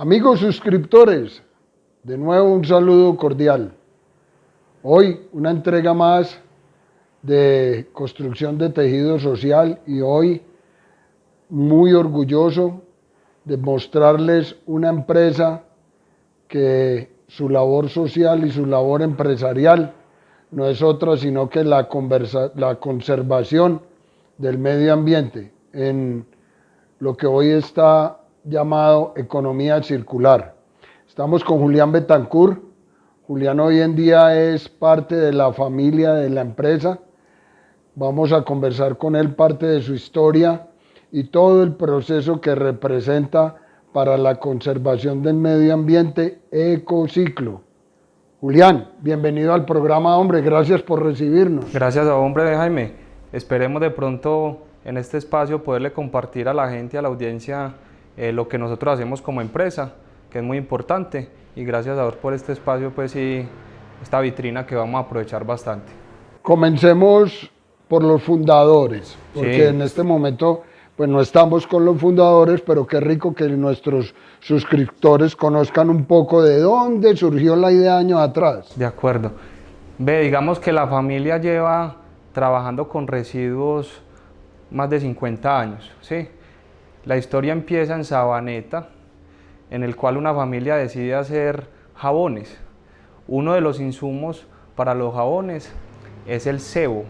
Amigos suscriptores, de nuevo un saludo cordial. Hoy una entrega más de construcción de tejido social y hoy muy orgulloso de mostrarles una empresa que su labor social y su labor empresarial no es otra sino que la conservación del medio ambiente en lo que hoy está llamado economía circular. Estamos con Julián Betancourt. Julián hoy en día es parte de la familia de la empresa. Vamos a conversar con él parte de su historia y todo el proceso que representa para la conservación del medio ambiente Ecociclo. Julián, bienvenido al programa, hombre, gracias por recibirnos. Gracias a hombre, Jaime. Esperemos de pronto en este espacio poderle compartir a la gente, a la audiencia, lo que nosotros hacemos como empresa, que es muy importante, y gracias a Dios por este espacio, pues sí, esta vitrina que vamos a aprovechar bastante. Comencemos por los fundadores, porque Sí. en este momento pues no estamos con los fundadores, pero qué rico que nuestros suscriptores conozcan un poco de dónde surgió la idea años atrás. De acuerdo. Digamos que la familia lleva trabajando con residuos más de 50 años, ¿sí? La historia empieza en Sabaneta, en el cual una familia decide hacer jabones. Uno de los insumos para los jabones es el sebo,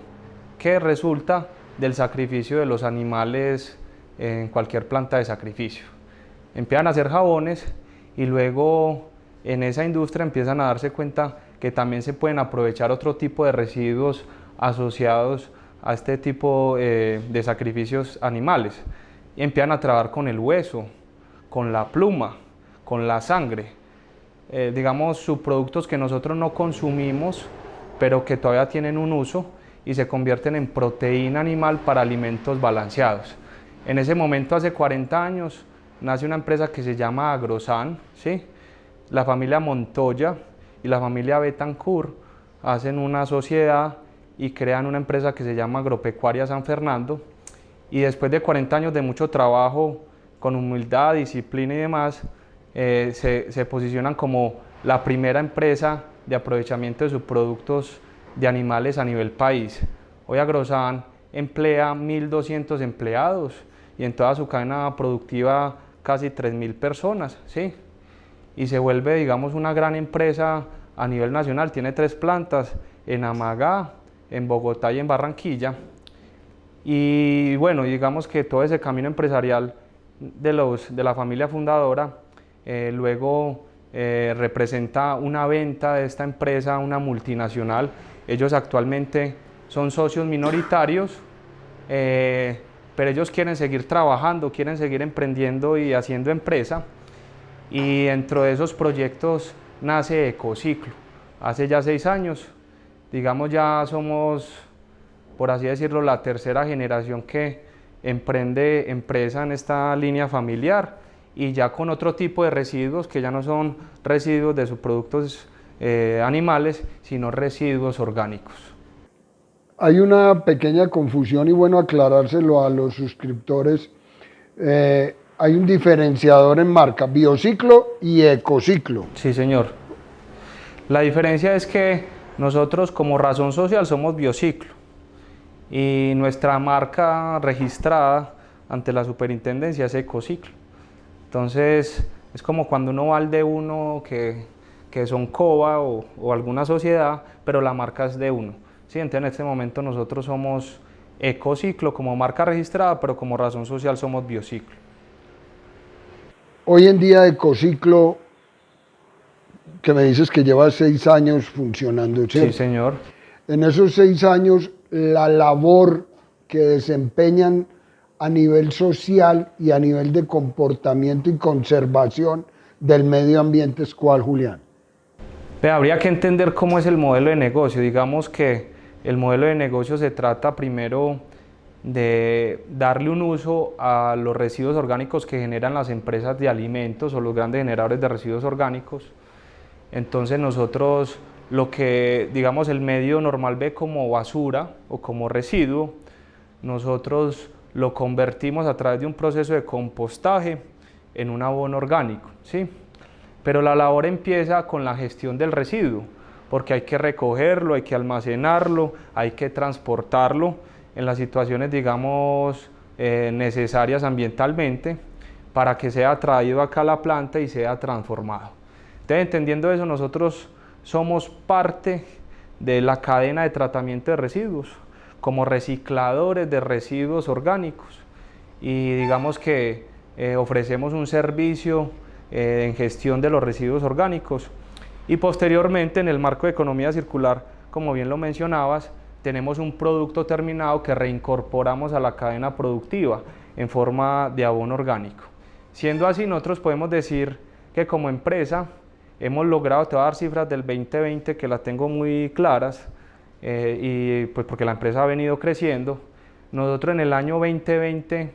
que resulta del sacrificio de los animales en cualquier planta de sacrificio. Empiezan a hacer jabones y luego en esa industria empiezan a darse cuenta que también se pueden aprovechar otro tipo de residuos asociados a este tipo de sacrificios animales. Y empiezan a trabajar con el hueso, con la pluma, con la sangre, digamos subproductos que nosotros no consumimos, pero que todavía tienen un uso y se convierten en proteína animal para alimentos balanceados. En ese momento, hace 40 años, nace una empresa que se llama Agrosan, ¿sí? La familia Montoya y la familia Betancourt hacen una sociedad y crean una empresa que se llama Agropecuaria San Fernando, y después de 40 años de mucho trabajo, con humildad, disciplina y demás, se posicionan como la primera empresa de aprovechamiento de subproductos de animales a nivel país. Hoy Agrosan emplea 1.200 empleados y en toda su cadena productiva casi 3.000 personas, ¿sí? Y se vuelve, digamos, una gran empresa a nivel nacional. Tiene 3 plantas en Amagá, en Bogotá y en Barranquilla. Y bueno, digamos que todo ese camino empresarial de la familia fundadora luego representa una venta de esta empresa a una multinacional. Ellos actualmente son socios minoritarios, pero ellos quieren seguir trabajando, quieren seguir emprendiendo y haciendo empresa. Y dentro de esos proyectos nace Ecociclo. Hace ya 6 años, digamos ya somos, por así decirlo, la tercera generación que emprende empresa en esta línea familiar y ya con otro tipo de residuos que ya no son residuos de subproductos animales, sino residuos orgánicos. Hay una pequeña confusión y bueno aclarárselo a los suscriptores. Hay un diferenciador en marca, Biociclo y Ecociclo. Sí, señor. La diferencia es que nosotros como razón social somos Biociclo y nuestra marca registrada ante la superintendencia es Ecociclo. Entonces es como cuando uno va al de uno que son COBA o alguna sociedad, pero la marca es de uno. ¿Sí? Entonces en este momento nosotros somos Ecociclo como marca registrada, pero como razón social somos Biociclo. Hoy en día Ecociclo, que me dices que lleva 6 años funcionando, ¿cierto? Sí, señor. En esos 6 años, la labor que desempeñan a nivel social y a nivel de comportamiento y conservación del medio ambiente es ¿cuál, Julián? Habría que entender cómo es el modelo de negocio. Digamos que el modelo de negocio se trata primero de darle un uso a los residuos orgánicos que generan las empresas de alimentos o los grandes generadores de residuos orgánicos. Entonces nosotros lo que, digamos, el medio normal ve como basura o como residuo, nosotros lo convertimos a través de un proceso de compostaje en un abono orgánico, ¿sí? pero la labor empieza con la gestión del residuo, porque hay que recogerlo, hay que almacenarlo, hay que transportarlo en las situaciones, digamos, necesarias ambientalmente para que sea traído acá a la planta y sea transformado. Entonces, entendiendo eso, nosotros somos parte de la cadena de tratamiento de residuos, como recicladores de residuos orgánicos, y digamos que ofrecemos un servicio en gestión de los residuos orgánicos, y posteriormente en el marco de economía circular, como bien lo mencionabas, tenemos un producto terminado que reincorporamos a la cadena productiva en forma de abono orgánico. Siendo así, nosotros podemos decir que como empresa hemos logrado, te voy a dar cifras del 2020 que las tengo muy claras, y pues porque la empresa ha venido creciendo. Nosotros en el año 2020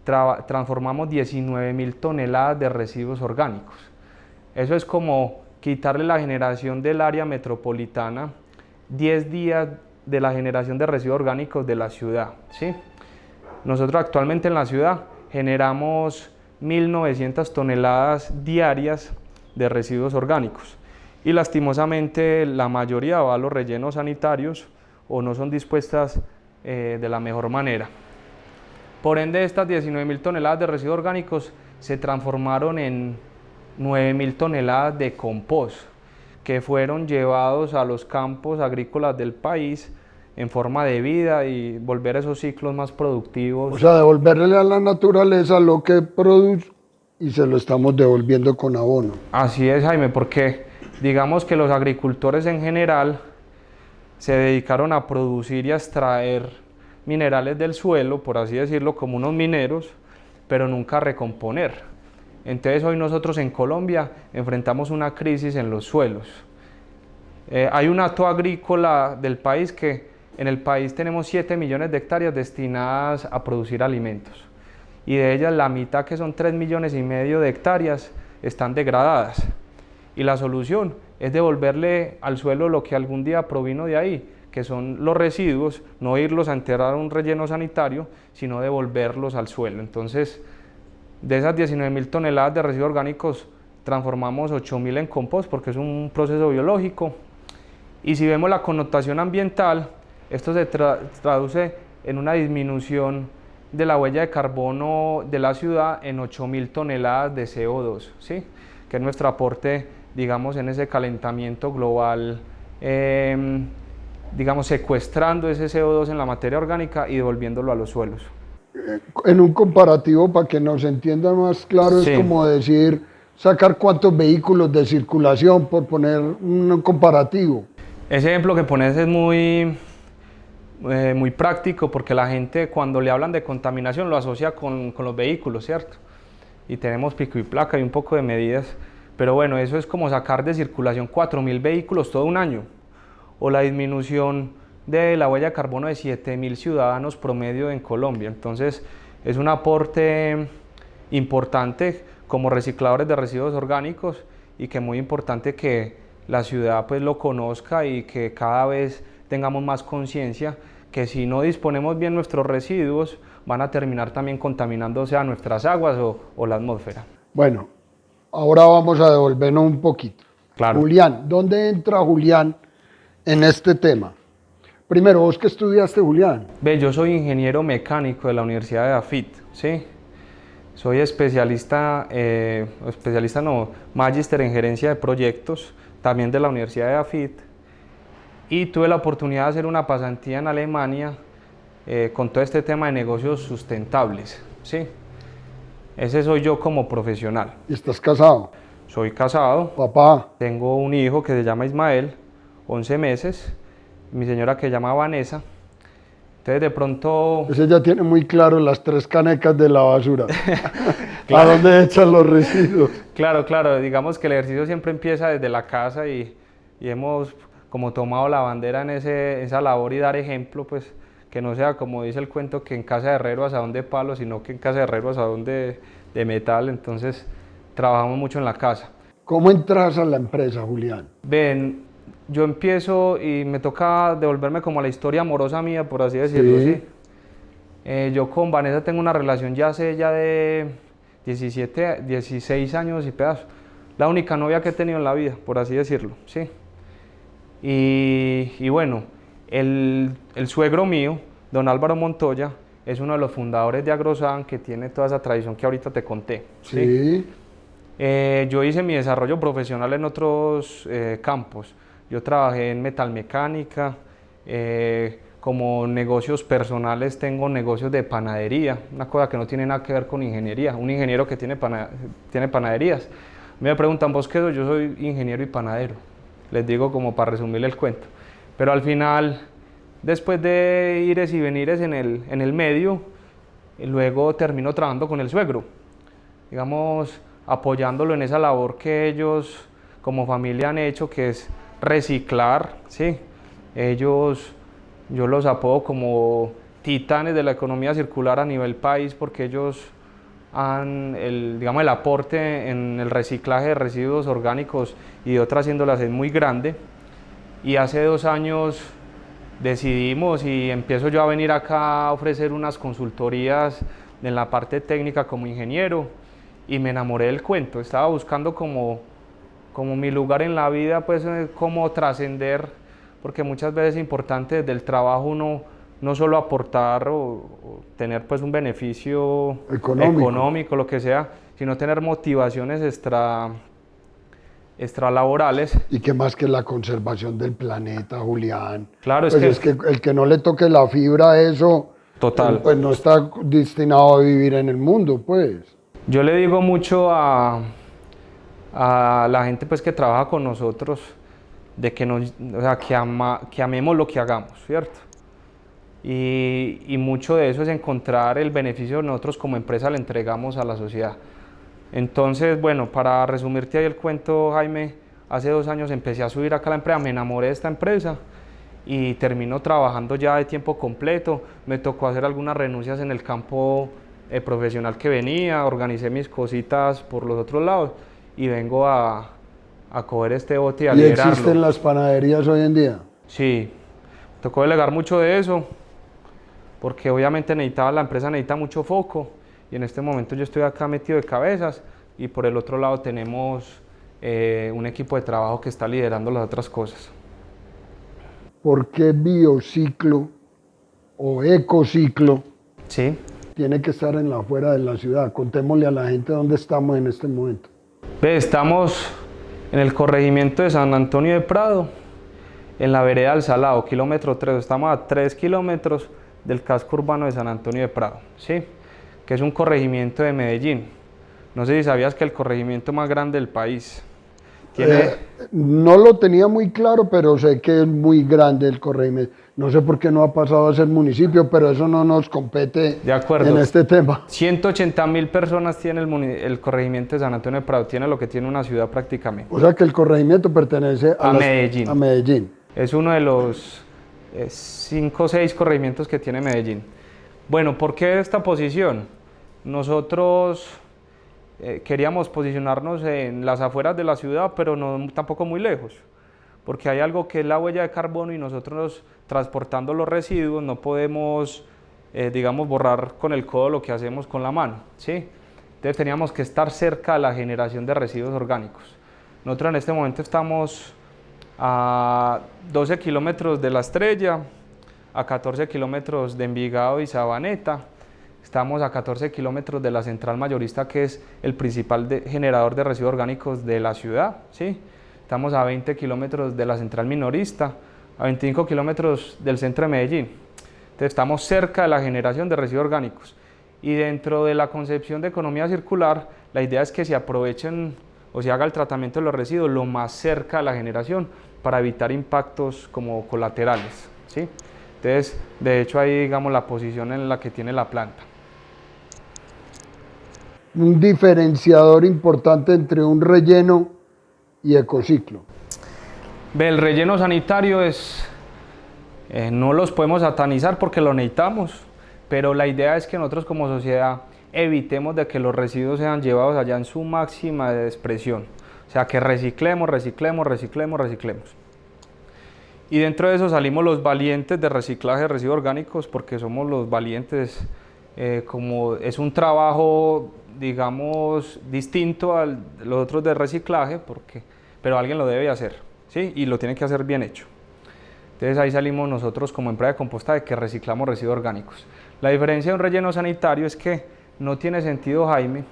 transformamos 19.000 toneladas de residuos orgánicos. Eso es como quitarle la generación del área metropolitana 10 días de la generación de residuos orgánicos de la ciudad, ¿sí? Nosotros actualmente en la ciudad generamos 1.900 toneladas diarias de residuos orgánicos, y lastimosamente la mayoría va a los rellenos sanitarios o no son dispuestas de la mejor manera. Por ende, estas 19.000 toneladas de residuos orgánicos se transformaron en 9.000 toneladas de compost, que fueron llevados a los campos agrícolas del país en forma de vida y volver a esos ciclos más productivos. O sea, devolverle a la naturaleza lo que produce y se lo estamos devolviendo con abono. Así es, Jaime, porque digamos que los agricultores en general se dedicaron a producir y a extraer minerales del suelo, por así decirlo, como unos mineros, pero nunca a recomponer. Entonces hoy nosotros en Colombia enfrentamos una crisis en los suelos. Hay un hato agrícola del país que en el país tenemos 7 millones de hectáreas destinadas a producir alimentos, y de ellas la mitad, que son 3,5 millones de hectáreas, están degradadas. Y la solución es devolverle al suelo lo que algún día provino de ahí, que son los residuos, no irlos a enterrar a un relleno sanitario, sino devolverlos al suelo. Entonces, de esas 19.000 toneladas de residuos orgánicos, transformamos 8.000 en compost, porque es un proceso biológico. Y si vemos la connotación ambiental, esto se traduce en una disminución de la huella de carbono de la ciudad en 8.000 toneladas de CO2, ¿sí? Que es nuestro aporte, digamos, en ese calentamiento global, digamos, secuestrando ese CO2 en la materia orgánica y devolviéndolo a los suelos. En un comparativo, para que nos entiendan más claro, Sí. es como decir, sacar cuántos vehículos de circulación, por poner un comparativo. Ese ejemplo que pones es muy práctico, porque la gente, cuando le hablan de contaminación, lo asocia con los vehículos, ¿cierto? Y tenemos pico y placa y un poco de medidas, pero bueno, eso es como sacar de circulación 4.000 vehículos todo un año, o la disminución de la huella de carbono de 7.000 ciudadanos promedio en Colombia. Entonces es un aporte importante como recicladores de residuos orgánicos, y que es muy importante que la ciudad pues lo conozca y que cada vez tengamos más conciencia que si no disponemos bien nuestros residuos van a terminar también contaminándose a nuestras aguas o la atmósfera. Bueno, ahora vamos a devolvernos un poquito. Claro. Julián, ¿dónde entra Julián en este tema? Primero, ¿vos qué estudiaste, Julián? Ve, yo soy ingeniero mecánico de la Universidad de AFIT, ¿sí? Soy magíster en gerencia de proyectos, también de la Universidad de AFIT, y tuve la oportunidad de hacer una pasantía en Alemania con todo este tema de negocios sustentables, ¿sí? Ese soy yo como profesional. ¿Y estás casado? Soy casado, Papá. tengo un hijo que se llama Ismael, 11 meses, mi señora que se llama Vanessa. Entonces de pronto... Ese ya tiene muy claro las 3 canecas de la basura. Claro. ¿A dónde echan los residuos? Claro, claro, digamos que el ejercicio siempre empieza desde la casa, y hemos como tomado la bandera en esa labor y dar ejemplo, pues que no sea como dice el cuento, que en casa de herrero asadón de palo, sino que en casa de herrero asadón de metal. Entonces trabajamos mucho en la casa. ¿Cómo entras a la empresa, Julián? Ven, yo empiezo y me toca devolverme como a la historia amorosa mía, por así decirlo, ¿sí? Yo con Vanessa tengo una relación ya hace de 16 años y pedazos. la única novia que he tenido en la vida, por así decirlo, ¿sí? Y bueno, el suegro mío, don Álvaro Montoya, es uno de los fundadores de Agrosan, que tiene toda esa tradición que ahorita te conté, ¿sí? Sí. Yo hice mi desarrollo profesional en otros campos. Yo trabajé en metalmecánica, como negocios personales tengo negocios de panadería, una cosa que no tiene nada que ver con ingeniería, un ingeniero que tiene panaderías. Me preguntan, ¿vos qué sos? Yo soy ingeniero y panadero, les digo como para resumirle el cuento. Pero al final, después de ires y venires en el medio, luego termino trabajando con el suegro, digamos, apoyándolo en esa labor que ellos como familia han hecho, que es reciclar, ¿sí? Ellos, yo los apodo como titanes de la economía circular a nivel país, porque ellos han, digamos, el aporte en el reciclaje de residuos orgánicos y de otras índoles es muy grande. Y hace 2 años decidimos y empiezo yo a venir acá a ofrecer unas consultorías en la parte técnica como ingeniero, y me enamoré del cuento. Estaba buscando como mi lugar en la vida, pues cómo trascender, porque muchas veces es importante desde el trabajo uno no solo aportar o tener pues un beneficio económico, lo que sea, sino tener motivaciones extralaborales. Y qué más que la conservación del planeta, Julián. Claro, pues es que el que no le toque la fibra a eso, total, pues no está destinado a vivir en el mundo, pues. Yo le digo mucho a la gente pues que trabaja con nosotros, de que, o sea, que amemos lo que hagamos, ¿cierto? Y mucho de eso es encontrar el beneficio que nosotros como empresa le entregamos a la sociedad. Entonces, bueno, para resumirte ahí el cuento, Jaime, hace 2 años empecé a subir acá a la empresa, me enamoré de esta empresa y termino trabajando ya de tiempo completo. Me tocó hacer algunas renuncias en el campo profesional que venía, organicé mis cositas por los otros lados y vengo a coger este bote y a liderarlo. ¿Y existen las panaderías hoy en día? Sí, tocó delegar mucho de eso, porque obviamente la empresa necesita mucho foco, y en este momento yo estoy acá metido de cabezas, y por el otro lado tenemos un equipo de trabajo que está liderando las otras cosas. ¿Por qué biociclo o ecociclo Sí. tiene que estar en la afuera de la ciudad? Contémosle a la gente dónde estamos en este momento. Estamos en el corregimiento de San Antonio de Prado, en la vereda del Salado, kilómetro 3. Estamos a 3 kilómetros del casco urbano de San Antonio de Prado, ¿sí? Que es un corregimiento de Medellín. No sé si sabías que el corregimiento más grande del país tiene... No lo tenía muy claro, pero sé que es muy grande el corregimiento. No sé por qué no ha pasado a ser municipio, pero eso no nos compete De acuerdo. en este tema. 180.000 personas tiene el corregimiento de San Antonio de Prado, tiene lo que tiene una ciudad prácticamente. O sea que el corregimiento pertenece a Medellín. A Medellín. Es uno de los 5 o 6 corregimientos que tiene Medellín. Bueno, ¿por qué esta posición? Nosotros queríamos posicionarnos en las afueras de la ciudad, pero no tampoco muy lejos, porque hay algo que es la huella de carbono, y nosotros transportando los residuos no podemos, digamos, borrar con el codo lo que hacemos con la mano, ¿sí? Entonces teníamos que estar cerca de la generación de residuos orgánicos. Nosotros en este momento estamos a 12 kilómetros de La Estrella, a 14 kilómetros de Envigado y Sabaneta. Estamos a 14 kilómetros de la central mayorista, que es el principal generador de residuos orgánicos de la ciudad, ¿sí? Estamos a 20 kilómetros de la central minorista, a 25 kilómetros del centro de Medellín. Entonces estamos cerca de la generación de residuos orgánicos. Y dentro de la concepción de economía circular, la idea es que se aprovechen o se haga el tratamiento de los residuos lo más cerca de la generación, para evitar impactos como colaterales, ¿sí? Entonces, de hecho, ahí digamos la posición en la que tiene la planta. Un diferenciador importante entre un relleno y ecociclo. El relleno sanitario no los podemos satanizar porque lo necesitamos, pero la idea es que nosotros como sociedad evitemos de que los residuos sean llevados allá en su máxima expresión. O sea, que reciclemos. Y dentro de eso salimos los valientes de reciclaje de residuos orgánicos, porque somos los valientes, como es un trabajo digamos, distinto a los otros de reciclaje, pero alguien lo debe hacer, ¿sí? Y lo tiene que hacer bien hecho. Entonces ahí salimos nosotros como empresa de compostaje que reciclamos residuos orgánicos. La diferencia de un relleno sanitario es que no tiene sentido, Jaime,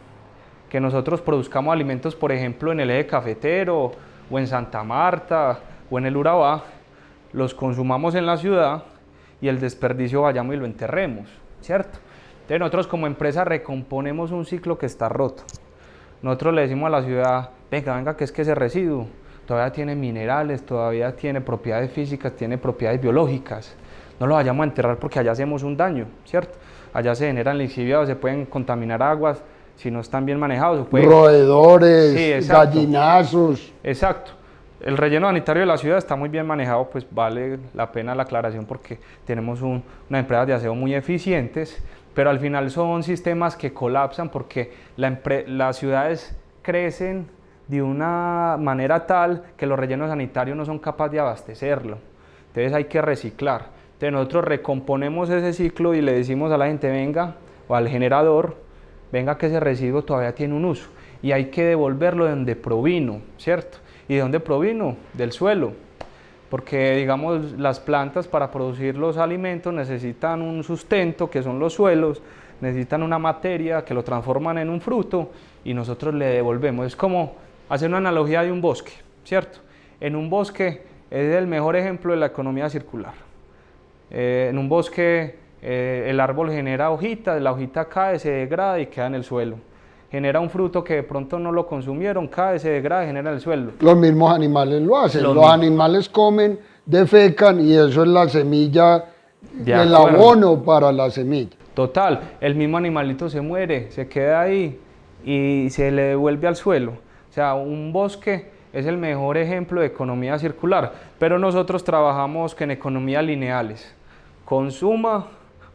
que nosotros produzcamos alimentos, por ejemplo, en el eje cafetero o en Santa Marta o en el Urabá, los consumamos en la ciudad y el desperdicio vayamos y lo enterremos, ¿cierto? Entonces nosotros como empresa recomponemos un ciclo que está roto. Nosotros le decimos a la ciudad, venga, que es que ese residuo todavía tiene minerales, todavía tiene propiedades físicas, tiene propiedades biológicas. No lo vayamos a enterrar porque allá hacemos un daño, ¿cierto? Allá se generan lixiviados, se pueden contaminar aguas si no están bien manejados. Roedores, sí, gallinazos. Exacto. El relleno sanitario de la ciudad está muy bien manejado, pues vale la pena la aclaración porque tenemos unas empresas de aseo muy eficientes, pero al final son sistemas que colapsan porque las ciudades crecen de una manera tal que los rellenos sanitarios no son capaces de abastecerlo. Entonces hay que reciclar. Entonces nosotros recomponemos ese ciclo y le decimos a la gente, venga, o al generador, venga que ese residuo todavía tiene un uso y hay que devolverlo de donde provino, ¿cierto? ¿Y de dónde provino? Del suelo, porque digamos las plantas para producir los alimentos necesitan un sustento que son los suelos, necesitan una materia que lo transforman en un fruto y nosotros le devolvemos. Es como hacer una analogía de un bosque, ¿cierto? En un bosque es el mejor ejemplo de la economía circular. En un bosque el árbol genera hojitas, la hojita cae, se degrada y queda en el suelo. Genera un fruto que de pronto no lo consumieron, cae, se degrada y genera en el suelo. Los mismos animales lo hacen. Los animales comen, defecan y eso es la semilla, el abono para la semilla. Total, el mismo animalito se muere, se queda ahí y se le devuelve al suelo. O sea, un bosque es el mejor ejemplo de economía circular, pero nosotros trabajamos en economías lineales. Consuma,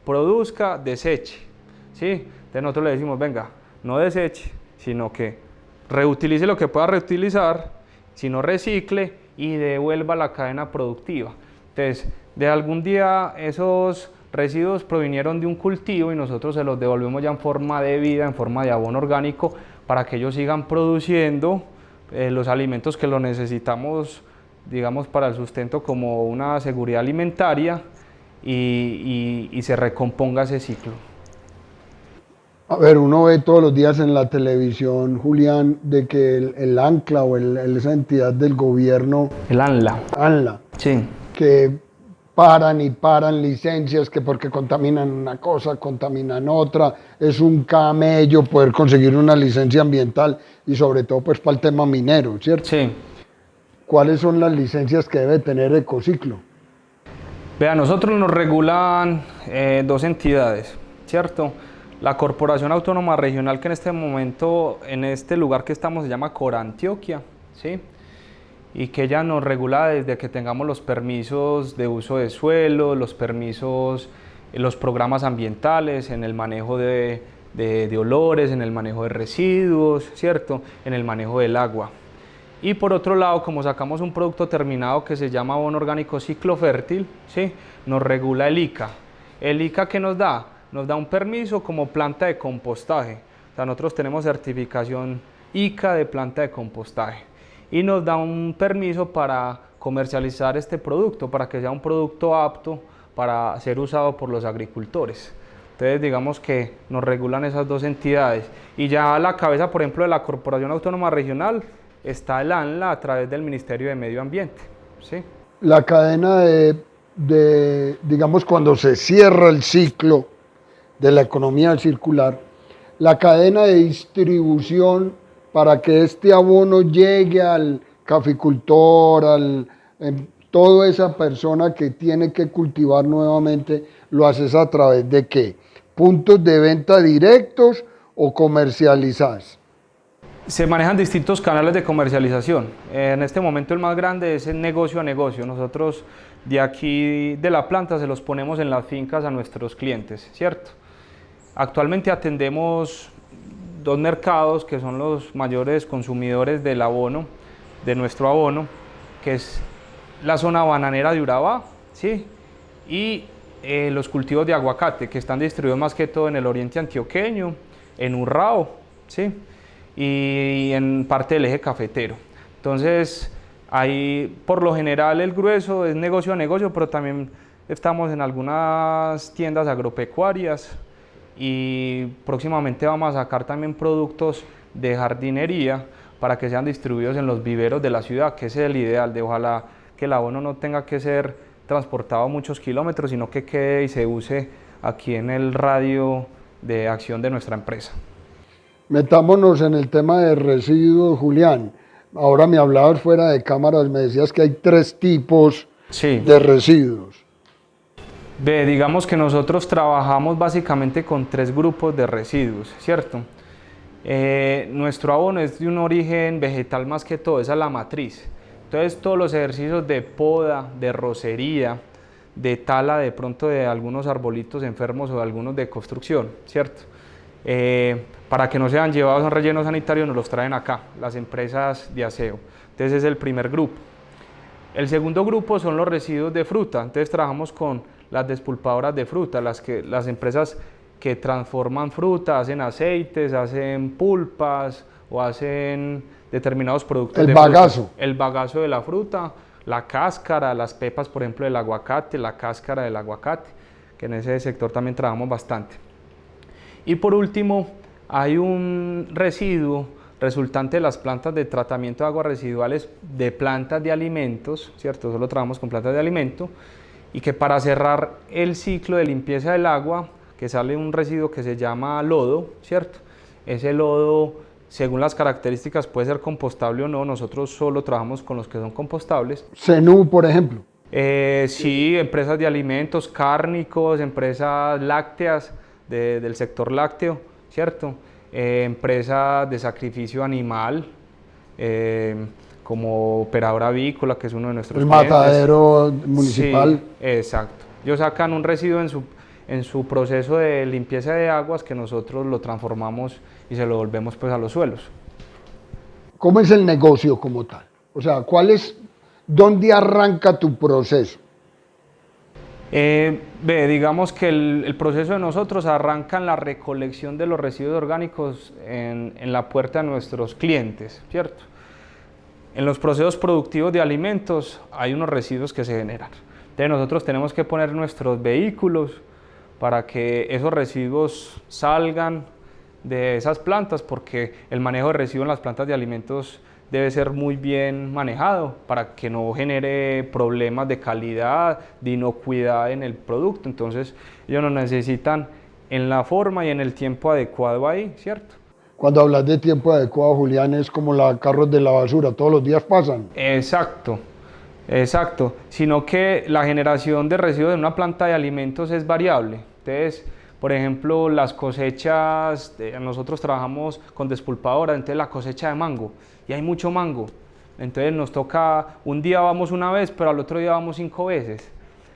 produzca, deseche, ¿sí? Entonces nosotros le decimos, venga, no deseche, sino que reutilice lo que pueda reutilizar, sino recicle y devuelva la cadena productiva. Entonces, de algún día esos residuos provinieron de un cultivo y nosotros se los devolvemos ya en forma de vida, en forma de abono orgánico, para que ellos sigan produciendo los alimentos que lo necesitamos, digamos, para el sustento como una seguridad alimentaria y se recomponga ese ciclo. A ver, uno ve todos los días en la televisión, Julián, de que el ANCLA o esa entidad del gobierno... El ANLA. Sí. Que paran licencias, que porque contaminan una cosa, contaminan otra. Es un camello poder conseguir una licencia ambiental y sobre todo pues para el tema minero, ¿cierto? Sí. ¿Cuáles son las licencias que debe tener Ecociclo? Vea, nosotros nos regulan dos entidades, ¿cierto? La Corporación Autónoma Regional, que en este momento, en este lugar que estamos, se llama Corantioquia, ¿sí? Y que ella nos regula desde que tengamos los permisos de uso de suelo, los permisos, los programas ambientales, en el manejo de olores, en el manejo de residuos, ¿cierto? En el manejo del agua. Y por otro lado, como sacamos un producto terminado que se llama abono orgánico ciclo fértil, ¿sí? Nos regula el ICA. ¿El ICA qué nos da? Nos da un permiso como planta de compostaje. O sea, nosotros tenemos certificación ICA de planta de compostaje y nos da un permiso para comercializar este producto, para que sea un producto apto para ser usado por los agricultores. Entonces digamos que nos regulan esas dos entidades y ya a la cabeza, por ejemplo, de la Corporación Autónoma Regional está el ANLA a través del Ministerio de Medio Ambiente, ¿sí? La cadena digamos, cuando se cierra el ciclo de la economía circular, la cadena de distribución para que este abono llegue al caficultor, toda esa persona que tiene que cultivar nuevamente, ¿lo haces a través de qué? ¿Puntos de venta directos o comercializas? Se manejan distintos canales de comercialización. En este momento el más grande es el negocio a negocio. Nosotros de aquí de la planta se los ponemos en las fincas a nuestros clientes, ¿cierto? Actualmente atendemos dos mercados que son los mayores consumidores del abono, de nuestro abono, que es la zona bananera de Urabá, ¿sí? Y los cultivos de aguacate, que están distribuidos más que todo en el oriente antioqueño, en Urrao ¿sí? Y en parte del eje cafetero. Entonces, ahí por lo general el grueso es negocio a negocio, pero también estamos en algunas tiendas agropecuarias y próximamente vamos a sacar también productos de jardinería para que sean distribuidos en los viveros de la ciudad, que ese es el ideal, de ojalá que el abono no tenga que ser transportado muchos kilómetros, sino que quede y se use aquí en el radio de acción de nuestra empresa. Metámonos en el tema de residuos, Julián. Ahora me hablabas fuera de cámaras, me decías que hay 3 tipos de residuos. Digamos que nosotros trabajamos básicamente con 3 grupos de residuos, ¿cierto? Nuestro abono es de un origen vegetal más que todo, esa es la matriz. Entonces todos los ejercicios de poda, de rocería, de tala de pronto de algunos arbolitos enfermos o de algunos de construcción, ¿cierto? Para que no sean llevados a un relleno sanitario nos los traen acá, las empresas de aseo. Entonces ese es el primer grupo. El segundo grupo son los residuos de fruta, entonces trabajamos con las despulpadoras de fruta, las empresas que transforman fruta, hacen aceites, hacen pulpas o hacen determinados productos de bagazo. Fruta. El bagazo de la fruta, la cáscara, las pepas por ejemplo del aguacate, la cáscara del aguacate, que en ese sector también trabajamos bastante. Y por último, hay un residuo resultante de las plantas de tratamiento de aguas residuales de plantas de alimentos, ¿cierto? Solo trabajamos con plantas de alimento, y que para cerrar el ciclo de limpieza del agua, que sale un residuo que se llama lodo, ¿cierto? Ese lodo, según las características, puede ser compostable o no, nosotros solo trabajamos con los que son compostables. Cenú, por ejemplo. Sí, empresas de alimentos, cárnicos, empresas lácteas, del sector lácteo, ¿cierto? Empresas de sacrificio animal, como Operadora Avícola, que es uno de nuestros clientes. Matadero municipal. Sí, exacto. Ellos sacan un residuo en su proceso de limpieza de aguas que nosotros lo transformamos y se lo volvemos pues a los suelos. ¿Cómo es el negocio como tal? O sea, ¿dónde arranca tu proceso? Digamos que el proceso de nosotros arranca en la recolección de los residuos orgánicos en la puerta de nuestros clientes, ¿cierto? En los procesos productivos de alimentos hay unos residuos que se generan. Entonces nosotros tenemos que poner nuestros vehículos para que esos residuos salgan de esas plantas, porque el manejo de residuos en las plantas de alimentos debe ser muy bien manejado para que no genere problemas de calidad, de inocuidad en el producto. Entonces ellos nos necesitan en la forma y en el tiempo adecuado ahí, ¿cierto? Cuando hablas de tiempo adecuado, Julián, es como los carros de la basura, todos los días pasan. Exacto, sino que la generación de residuos en una planta de alimentos es variable. Entonces, por ejemplo, las cosechas, nosotros trabajamos con despulpadoras, entonces la cosecha de mango, y hay mucho mango, entonces nos toca, un día vamos una vez, pero al otro día vamos 5 veces.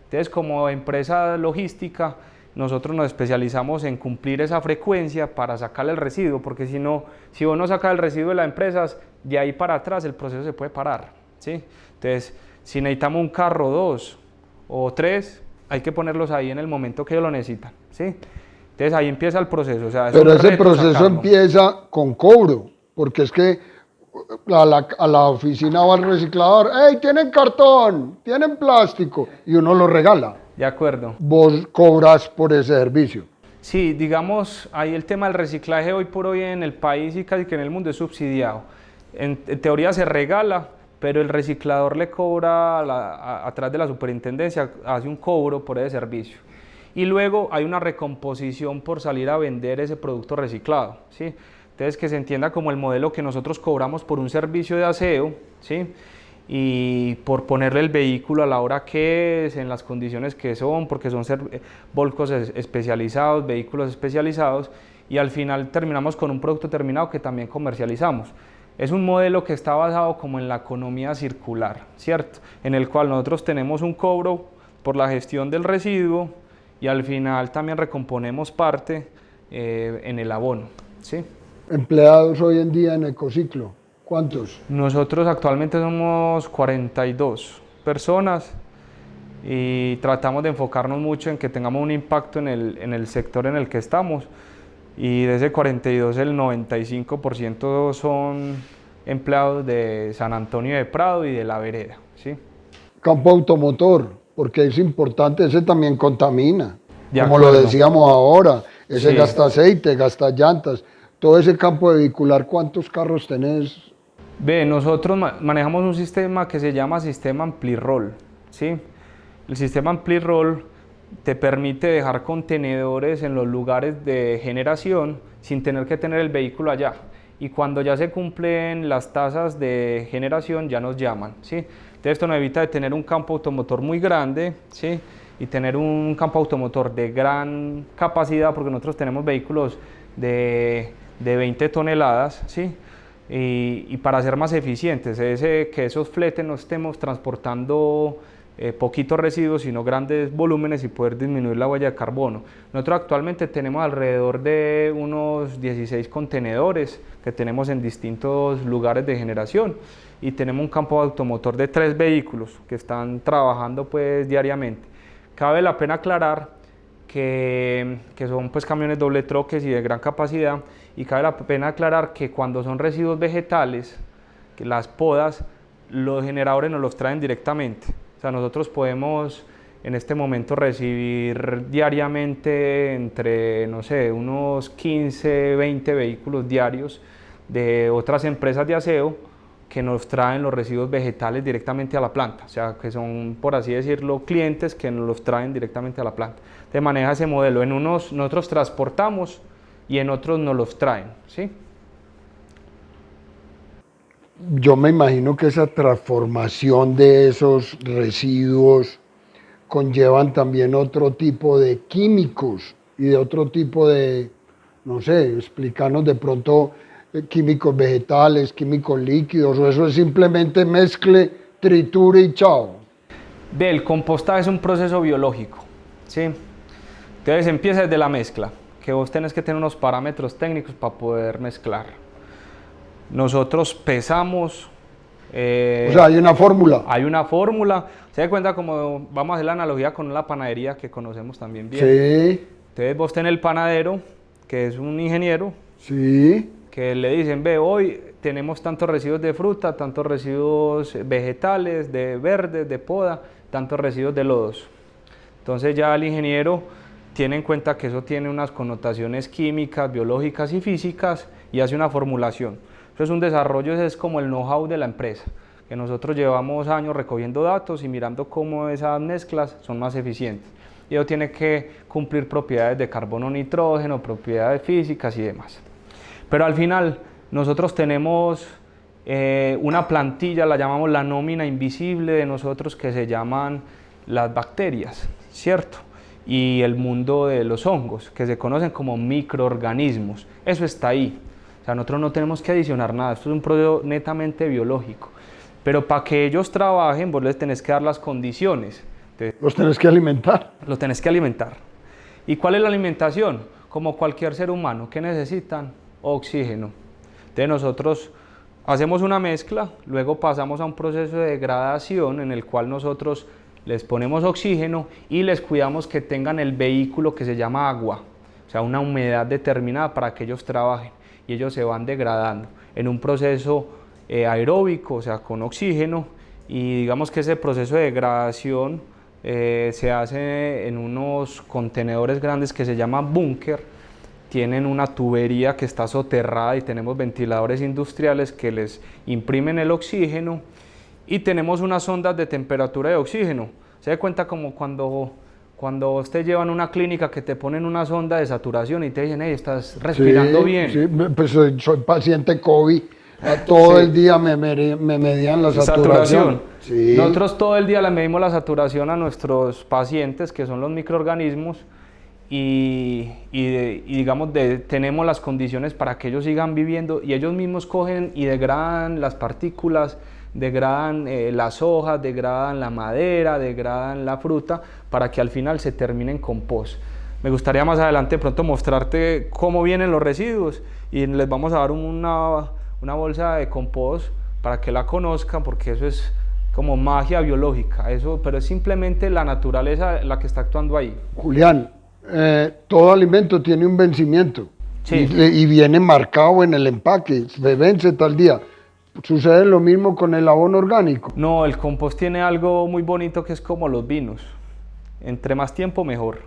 Entonces, como empresa logística, nosotros nos especializamos en cumplir esa frecuencia para sacarle el residuo, porque si vos no sacas el residuo de las empresas, de ahí para atrás el proceso se puede parar, ¿sí? Entonces, si necesitamos un carro, 2 o 3, hay que ponerlos ahí en el momento que ellos lo necesitan, ¿sí? Entonces ahí empieza el proceso. O sea, pero ese proceso empieza con cobro, porque es que a la oficina va el reciclador, ¡hey, tienen cartón, tienen plástico! Y uno lo regala. De acuerdo. Vos cobras por ese servicio. Sí, digamos, ahí el tema del reciclaje hoy por hoy en el país y casi que en el mundo es subsidiado. En teoría se regala, pero el reciclador le cobra a través de la superintendencia, hace un cobro por ese servicio. Y luego hay una recomposición por salir a vender ese producto reciclado, ¿sí? Entonces, que se entienda como el modelo que nosotros cobramos por un servicio de aseo, ¿sí? Y por ponerle el vehículo a la hora que es, en las condiciones que son, porque son volcos especializados, vehículos especializados, y al final terminamos con un producto terminado que también comercializamos. Es un modelo que está basado como en la economía circular, ¿cierto? En el cual nosotros tenemos un cobro por la gestión del residuo y al final también recomponemos parte en el abono, ¿sí? Empleados hoy en día en Ecociclo, ¿cuántos? Nosotros actualmente somos 42 personas y tratamos de enfocarnos mucho en que tengamos un impacto en el sector en el que estamos, y de ese 42 el 95% son empleados de San Antonio de Prado y de La Vereda, ¿sí? Campo automotor, porque es importante, ese también contamina, De como acuerdo. lo decíamos ahora, ese Sí. gasta aceite, gasta llantas, todo ese campo vehicular, ¿cuántos carros tenés? Ve, nosotros manejamos un sistema que se llama sistema AmpliRoll, ¿sí? El sistema AmpliRoll te permite dejar contenedores en los lugares de generación sin tener que tener el vehículo allá. Y cuando ya se cumplen las tasas de generación ya nos llaman, ¿sí? Entonces esto nos evita de tener un campo automotor muy grande, ¿sí? Y tener un campo automotor de gran capacidad, porque nosotros tenemos vehículos de 20 toneladas, ¿sí? Y para ser más eficientes, que esos fletes no estemos transportando poquitos residuos, sino grandes volúmenes y poder disminuir la huella de carbono. Nosotros actualmente tenemos alrededor de unos 16 contenedores que tenemos en distintos lugares de generación y tenemos un campo automotor de 3 vehículos que están trabajando pues diariamente. Cabe la pena aclarar que son pues camiones doble troques y de gran capacidad, y cabe la pena aclarar que cuando son residuos vegetales, que las podas, los generadores nos los traen directamente. O sea, nosotros podemos en este momento recibir diariamente entre, no sé, unos 15, 20 vehículos diarios de otras empresas de aseo que nos traen los residuos vegetales directamente a la planta, o sea, que son, por así decirlo, clientes que nos los traen directamente a la planta. Te maneja ese modelo, en unos nosotros transportamos y en otros nos los traen, ¿sí? Yo me imagino que esa transformación de esos residuos conllevan también otro tipo de químicos y de otro tipo de, no sé, explícanos de pronto químicos vegetales, químicos líquidos, o eso es simplemente mezcle, triture y chao. El compostaje es un proceso biológico, ¿sí? Entonces empieza desde la mezcla, que vos tenés que tener unos parámetros técnicos para poder mezclar. Nosotros pesamos. O sea, hay una fórmula. Hay una fórmula. Se da cuenta, como vamos a hacer la analogía con la panadería que conocemos también bien. Sí. Entonces vos tenés el panadero, que es un ingeniero, Sí. que le dicen, ve, hoy tenemos tantos residuos de fruta, tantos residuos vegetales, de verdes, de poda, tantos residuos de lodos. Entonces ya el ingeniero tiene en cuenta que eso tiene unas connotaciones químicas, biológicas y físicas y hace una formulación. Eso es un desarrollo, es como el know-how de la empresa, que nosotros llevamos años recogiendo datos y mirando cómo esas mezclas son más eficientes. Y eso tiene que cumplir propiedades de carbono, nitrógeno, propiedades físicas y demás. Pero al final nosotros tenemos una plantilla, la llamamos la nómina invisible de nosotros, que se llaman las bacterias, ¿cierto? Y el mundo de los hongos, que se conocen como microorganismos. Eso está ahí. O sea, nosotros no tenemos que adicionar nada, esto es un proceso netamente biológico. Pero para que ellos trabajen, vos les tenés que dar las condiciones. Entonces, Los tenés que alimentar. los tenés que alimentar. ¿Y cuál es la alimentación? Como cualquier ser humano, ¿qué necesitan? Oxígeno. Entonces nosotros hacemos una mezcla, luego pasamos a un proceso de degradación en el cual nosotros les ponemos oxígeno y les cuidamos que tengan el vehículo que se llama agua, o sea, una humedad determinada para que ellos trabajen, y ellos se van degradando en un proceso aeróbico, o sea, con oxígeno, y digamos que ese proceso de degradación se hace en unos contenedores grandes que se llaman búnker. Tienen una tubería que está soterrada y tenemos ventiladores industriales que les imprimen el oxígeno, y tenemos unas ondas de temperatura de oxígeno. Se da cuenta como cuando usted lleva en una clínica que te ponen una sonda de saturación y te dicen, hey, estás respirando Sí, bien. sí, pues soy paciente COVID, todo Sí. el día me medían la saturación. Sí. Nosotros todo el día le medimos la saturación a nuestros pacientes, que son los microorganismos, y digamos tenemos las condiciones para que ellos sigan viviendo, y ellos mismos cogen y degradan las partículas, degradan las hojas, degradan la madera, degradan la fruta, para que al final se termine en compost. Me gustaría más adelante pronto mostrarte cómo vienen los residuos, y les vamos a dar una bolsa de compost para que la conozcan, porque eso es como magia biológica, eso, pero es simplemente la naturaleza la que está actuando ahí. Julián, todo alimento tiene un vencimiento. Sí. Y viene marcado en el empaque, se vence tal día. ¿Sucede lo mismo con el abono orgánico? No, el compost tiene algo muy bonito que es como los vinos. Entre más tiempo, mejor.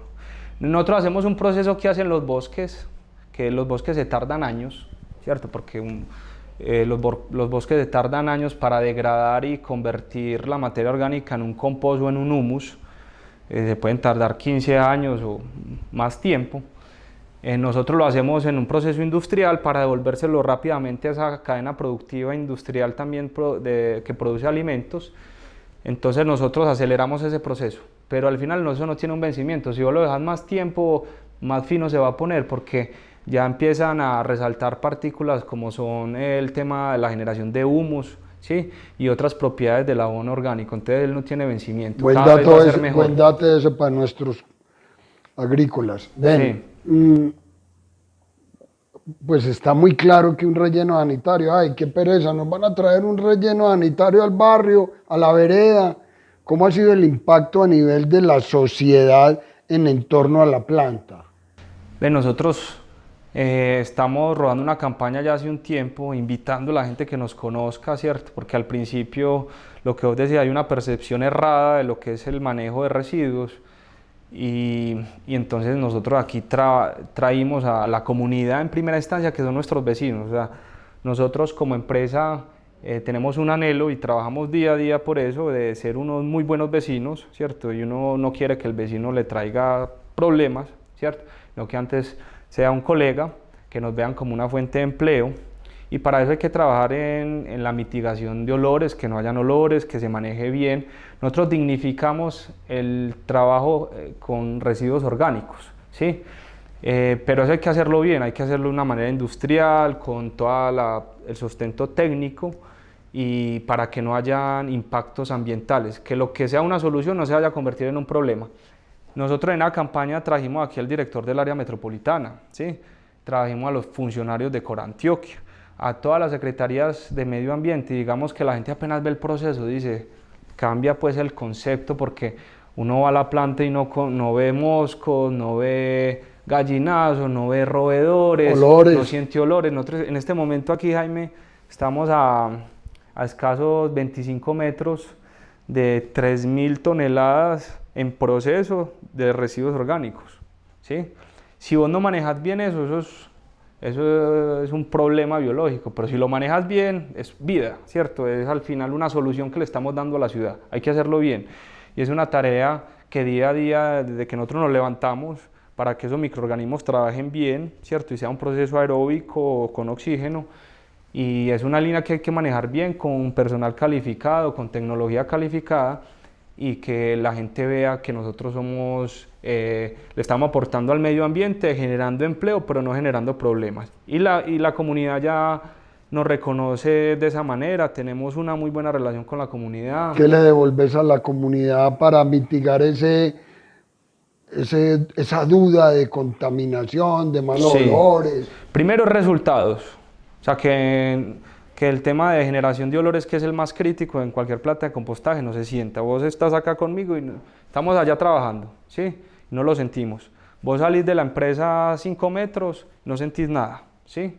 Nosotros hacemos un proceso que hacen los bosques, que los bosques se tardan años, ¿cierto? Porque los bosques se tardan años para degradar y convertir la materia orgánica en un compost o en un humus. Se pueden tardar 15 años o más tiempo. Nosotros lo hacemos en un proceso industrial para devolvérselo rápidamente a esa cadena productiva industrial también que produce alimentos. Entonces nosotros aceleramos ese proceso, pero al final eso no tiene un vencimiento. Si vos lo dejas más tiempo, más fino se va a poner, porque ya empiezan a resaltar partículas como son el tema de la generación de humus, ¿sí? Y otras propiedades del abono orgánico. Entonces él no tiene vencimiento. Cada vez va a ser mejor. Buen dato ese para nuestros agrícolas. Ven, sí. Pues está muy claro que un relleno sanitario, ay, qué pereza, nos van a traer un relleno sanitario al barrio, a la vereda. ¿Cómo ha sido el impacto a nivel de la sociedad en torno a la planta? Nosotros estamos rodando una campaña ya hace un tiempo, invitando a la gente que nos conozca, ¿cierto? Porque al principio, lo que vos decías, hay una percepción errada de lo que es el manejo de residuos. Y entonces nosotros aquí traímos a la comunidad en primera instancia, que son nuestros vecinos. O sea, nosotros como empresa tenemos un anhelo y trabajamos día a día por eso, de ser unos muy buenos vecinos, ¿cierto? Y uno no quiere que el vecino le traiga problemas, ¿cierto? Sino que antes sea un colega, que nos vean como una fuente de empleo. Y para eso hay que trabajar en la mitigación de olores, que no hayan olores, que se maneje bien. Nosotros dignificamos el trabajo con residuos orgánicos, ¿sí? Pero eso hay que hacerlo bien, hay que hacerlo de una manera industrial, con todo el sustento técnico, y para que no hayan impactos ambientales, que lo que sea una solución no se vaya a convertir en un problema. Nosotros en la campaña trajimos aquí al director del área metropolitana, ¿sí? Trajimos a los funcionarios de Corantioquia, a todas las secretarías de medio ambiente, y digamos que la gente apenas ve el proceso, dice, cambia pues el concepto, porque uno va a la planta y no ve moscos, no ve gallinazos, no ve roedores, no siente olores. Nosotros en este momento aquí, Jaime, estamos a escasos 25 metros de 3.000 toneladas en proceso de residuos orgánicos, ¿sí? Si vos no manejas bien eso es un problema biológico, pero si lo manejas bien, es vida, ¿cierto? Es al final una solución que le estamos dando a la ciudad, hay que hacerlo bien. Y es una tarea que día a día, desde que nosotros nos levantamos, para que esos microorganismos trabajen bien, ¿cierto? Y sea un proceso aeróbico con oxígeno. Y es una línea que hay que manejar bien, con personal calificado, con tecnología calificada, y que la gente vea que nosotros le estamos aportando al medio ambiente, generando empleo, pero no generando problemas. Y la comunidad ya nos reconoce de esa manera, tenemos una muy buena relación con la comunidad. ¿Qué le devolves a la comunidad para mitigar esa duda de contaminación, de malos olores? Primero, resultados. O sea, que el tema de generación de olores, que es el más crítico en cualquier planta de compostaje, no se sienta. Vos estás acá conmigo y estamos allá trabajando, ¿sí? No lo sentimos. Vos salís de la empresa 5 metros, no sentís nada, ¿sí?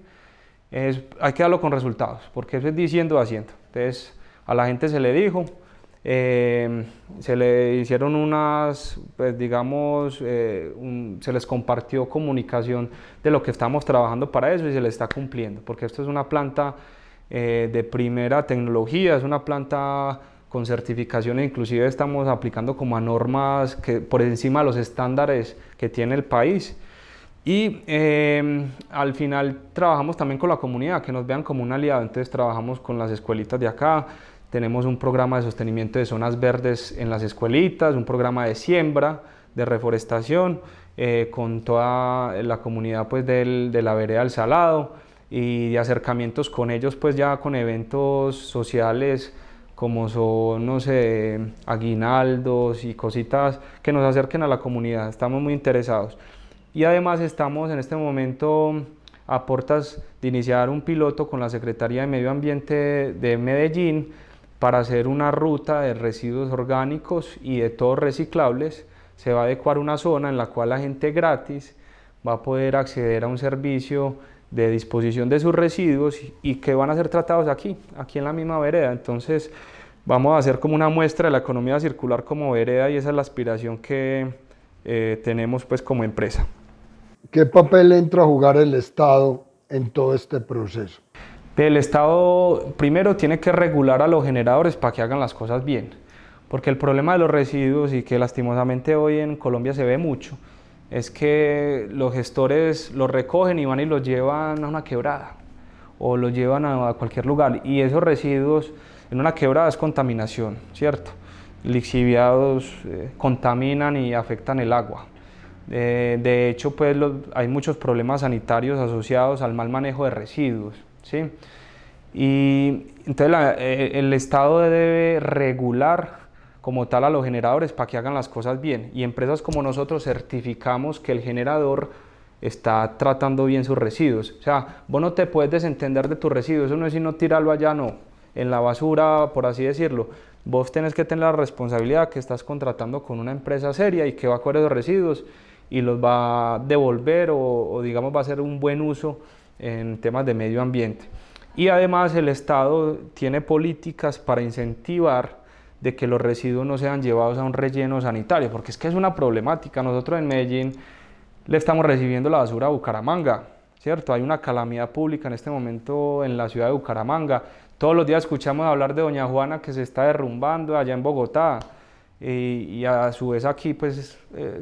Hay que darlo con resultados, porque eso es diciendo, haciendo. Entonces, a la gente se le dijo, se le hicieron unas, pues digamos, se les compartió comunicación de lo que estamos trabajando para eso, y se le está cumpliendo, porque esto es una planta de primera tecnología, es una planta con certificaciones, inclusive estamos aplicando como a normas que por encima de los estándares que tiene el país. Y al final trabajamos también con la comunidad, que nos vean como un aliado. Entonces trabajamos con las escuelitas de acá, tenemos un programa de sostenimiento de zonas verdes en las escuelitas, un programa de siembra, de reforestación, con toda la comunidad pues de la vereda del Salado, y de acercamientos con ellos pues ya con eventos sociales como son, no sé, aguinaldos y cositas que nos acerquen a la comunidad. Estamos muy interesados. Y además estamos en este momento a puertas de iniciar un piloto con la Secretaría de Medio Ambiente de Medellín para hacer una ruta de residuos orgánicos y de todos reciclables. Se va a adecuar una zona en la cual la gente gratis va a poder acceder a un servicio de disposición de sus residuos y que van a ser tratados aquí en la misma vereda. Entonces vamos a hacer como una muestra de la economía circular como vereda y esa es la aspiración que tenemos pues como empresa. ¿Qué papel entra a jugar el Estado en todo este proceso? El Estado primero tiene que regular a los generadores para que hagan las cosas bien, porque el problema de los residuos, y que lastimosamente hoy en Colombia se ve mucho, es que los gestores los recogen y van y los llevan a una quebrada o los llevan a cualquier lugar, y esos residuos en una quebrada es contaminación, ¿cierto? Lixiviados contaminan y afectan el agua. De hecho, pues hay muchos problemas sanitarios asociados al mal manejo de residuos, ¿sí? Y entonces el Estado debe regular como tal a los generadores para que hagan las cosas bien, y empresas como nosotros certificamos que el generador está tratando bien sus residuos. O sea, vos no te puedes desentender de tus residuos, eso no es sino tirarlo allá, no, en la basura, por así decirlo. Vos tenés que tener la responsabilidad que estás contratando con una empresa seria y que va a coger esos residuos y los va a devolver o digamos va a hacer un buen uso en temas de medio ambiente. Y además el Estado tiene políticas para incentivar de que los residuos no sean llevados a un relleno sanitario, porque es que es una problemática. Nosotros en Medellín le estamos recibiendo la basura a Bucaramanga, ¿cierto? Hay una calamidad pública en este momento en la ciudad de Bucaramanga. Todos los días escuchamos hablar de Doña Juana que se está derrumbando allá en Bogotá. Y a su vez aquí pues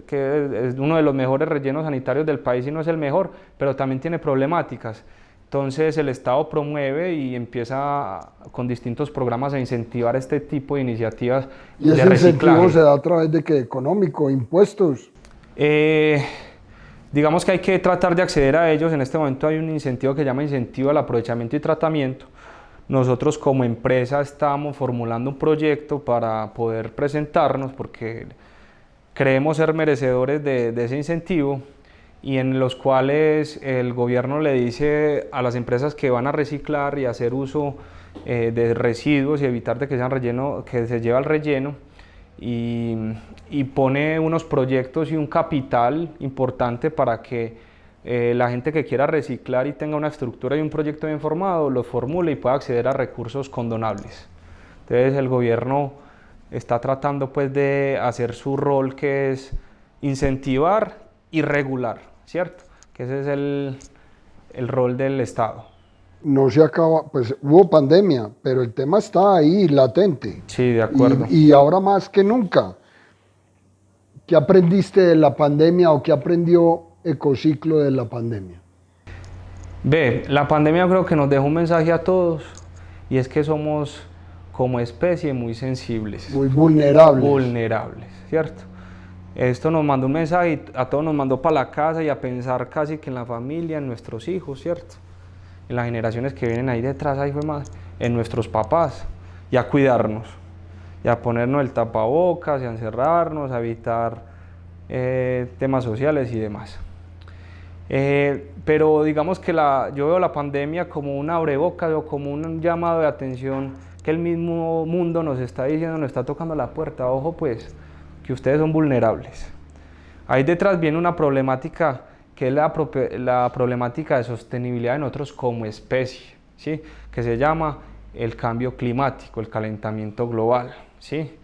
que es uno de los mejores rellenos sanitarios del país y no es el mejor, pero también tiene problemáticas. Entonces el Estado promueve y empieza con distintos programas a incentivar este tipo de iniciativas de reciclaje. ¿Y ese incentivo se da a través de qué? ¿Económico? ¿Impuestos? Digamos que hay que tratar de acceder a ellos. En este momento hay un incentivo que se llama incentivo al aprovechamiento y tratamiento. Nosotros como empresa estamos formulando un proyecto para poder presentarnos porque creemos ser merecedores de ese incentivo, y en los cuales el gobierno le dice a las empresas que van a reciclar y hacer uso de residuos y evitar de que sean relleno, que se lleve al relleno, y pone unos proyectos y un capital importante para que la gente que quiera reciclar y tenga una estructura y un proyecto bien formado, los formule y pueda acceder a recursos condonables. Entonces el gobierno está tratando pues de hacer su rol, que es incentivar y regular, ¿cierto? Que ese es el rol del Estado. No se acaba, pues hubo pandemia, pero el tema está ahí latente. Sí, de acuerdo. Y ahora más que nunca. ¿Qué aprendiste de la pandemia o qué aprendió Ecociclo de la pandemia? La pandemia creo que nos dejó un mensaje a todos, y es que somos como especie muy sensibles. Muy vulnerables. Vulnerables, ¿cierto? Esto nos mandó un mensaje y a todos nos mandó para la casa y a pensar casi que en la familia, en nuestros hijos, ¿cierto? En las generaciones que vienen ahí detrás, ahí fue más, en nuestros papás, y a cuidarnos, y a ponernos el tapabocas, y a encerrarnos, a evitar temas sociales y demás. Pero digamos que yo veo la pandemia como un abrebocas o como un llamado de atención que el mismo mundo nos está diciendo, nos está tocando la puerta. Ojo pues, que ustedes son vulnerables. Ahí detrás viene una problemática que es la problemática de sostenibilidad de nosotros como especie, ¿sí? Que se llama el cambio climático, el calentamiento global, ¿sí?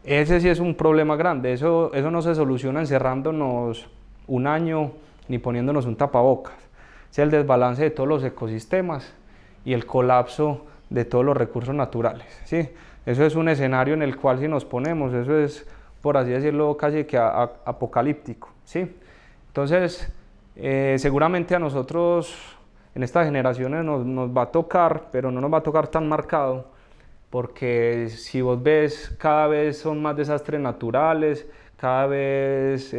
Ese sí es un problema grande. Eso no se soluciona encerrándonos un año ni poniéndonos un tapabocas. Es el desbalance de todos los ecosistemas y el colapso de todos los recursos naturales, ¿sí? Eso es un escenario en el cual si nos ponemos, eso es, por así decirlo, casi que apocalíptico, ¿sí? Entonces, seguramente a nosotros en estas generaciones nos va a tocar, pero no nos va a tocar tan marcado, porque si vos ves, cada vez son más desastres naturales, cada vez,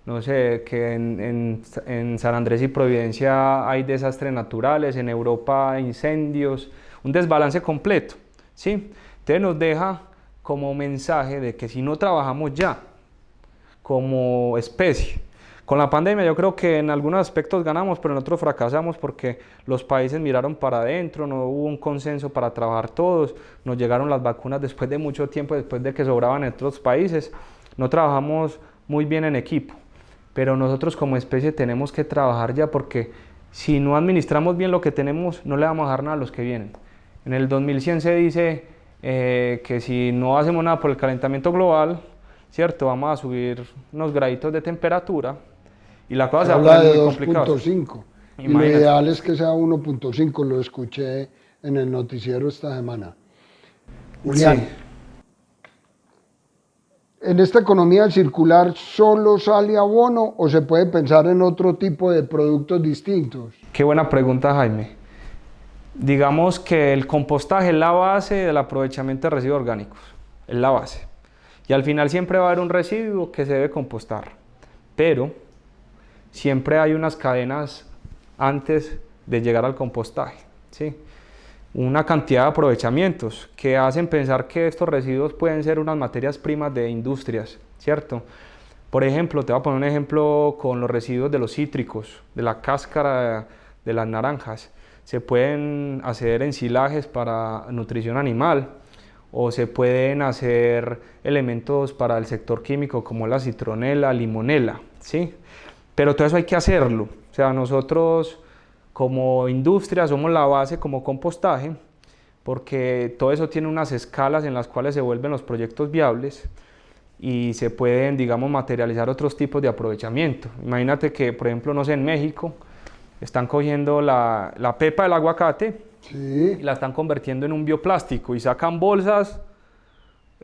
no sé, que en San Andrés y Providencia hay desastres naturales, en Europa incendios, un desbalance completo, ¿sí? Entonces nos deja como mensaje de que si no trabajamos ya como especie, con la pandemia yo creo que en algunos aspectos ganamos, pero en otros fracasamos porque los países miraron para adentro, no hubo un consenso para trabajar todos, nos llegaron las vacunas después de mucho tiempo, después de que sobraban en otros países, no trabajamos muy bien en equipo. pero nosotros como especie tenemos que trabajar ya porque si no administramos bien lo que tenemos, no le vamos a dar nada a los que vienen. En el 2100 se dice que si no hacemos nada por el calentamiento global, ¿cierto? Vamos a subir unos graditos de temperatura y la cosa se va a poner muy complicada. 2.5 y lo ideal es que sea 1.5, lo escuché en el noticiero esta semana. Julián, sí. ¿En esta economía circular solo sale abono o se puede pensar en otro tipo de productos distintos? Qué buena pregunta, Jaime. Digamos que el compostaje es la base del aprovechamiento de residuos orgánicos, es la base. Y al final siempre va a haber un residuo que se debe compostar, pero siempre hay unas cadenas antes de llegar al compostaje, ¿sí? Una cantidad de aprovechamientos que hacen pensar que estos residuos pueden ser unas materias primas de industrias, ¿cierto? Por ejemplo, te voy a poner un ejemplo con los residuos de los cítricos, de la cáscara de las naranjas. Se pueden hacer ensilajes para nutrición animal o se pueden hacer elementos para el sector químico como la citronela, limonela, ¿sí? Pero todo eso hay que hacerlo. O sea, nosotros como industria somos la base como compostaje, porque todo eso tiene unas escalas en las cuales se vuelven los proyectos viables y se pueden, digamos, materializar otros tipos de aprovechamiento. Imagínate que, por ejemplo, no sé, en México están cogiendo la pepa del aguacate, sí, y la están convirtiendo en un bioplástico y sacan bolsas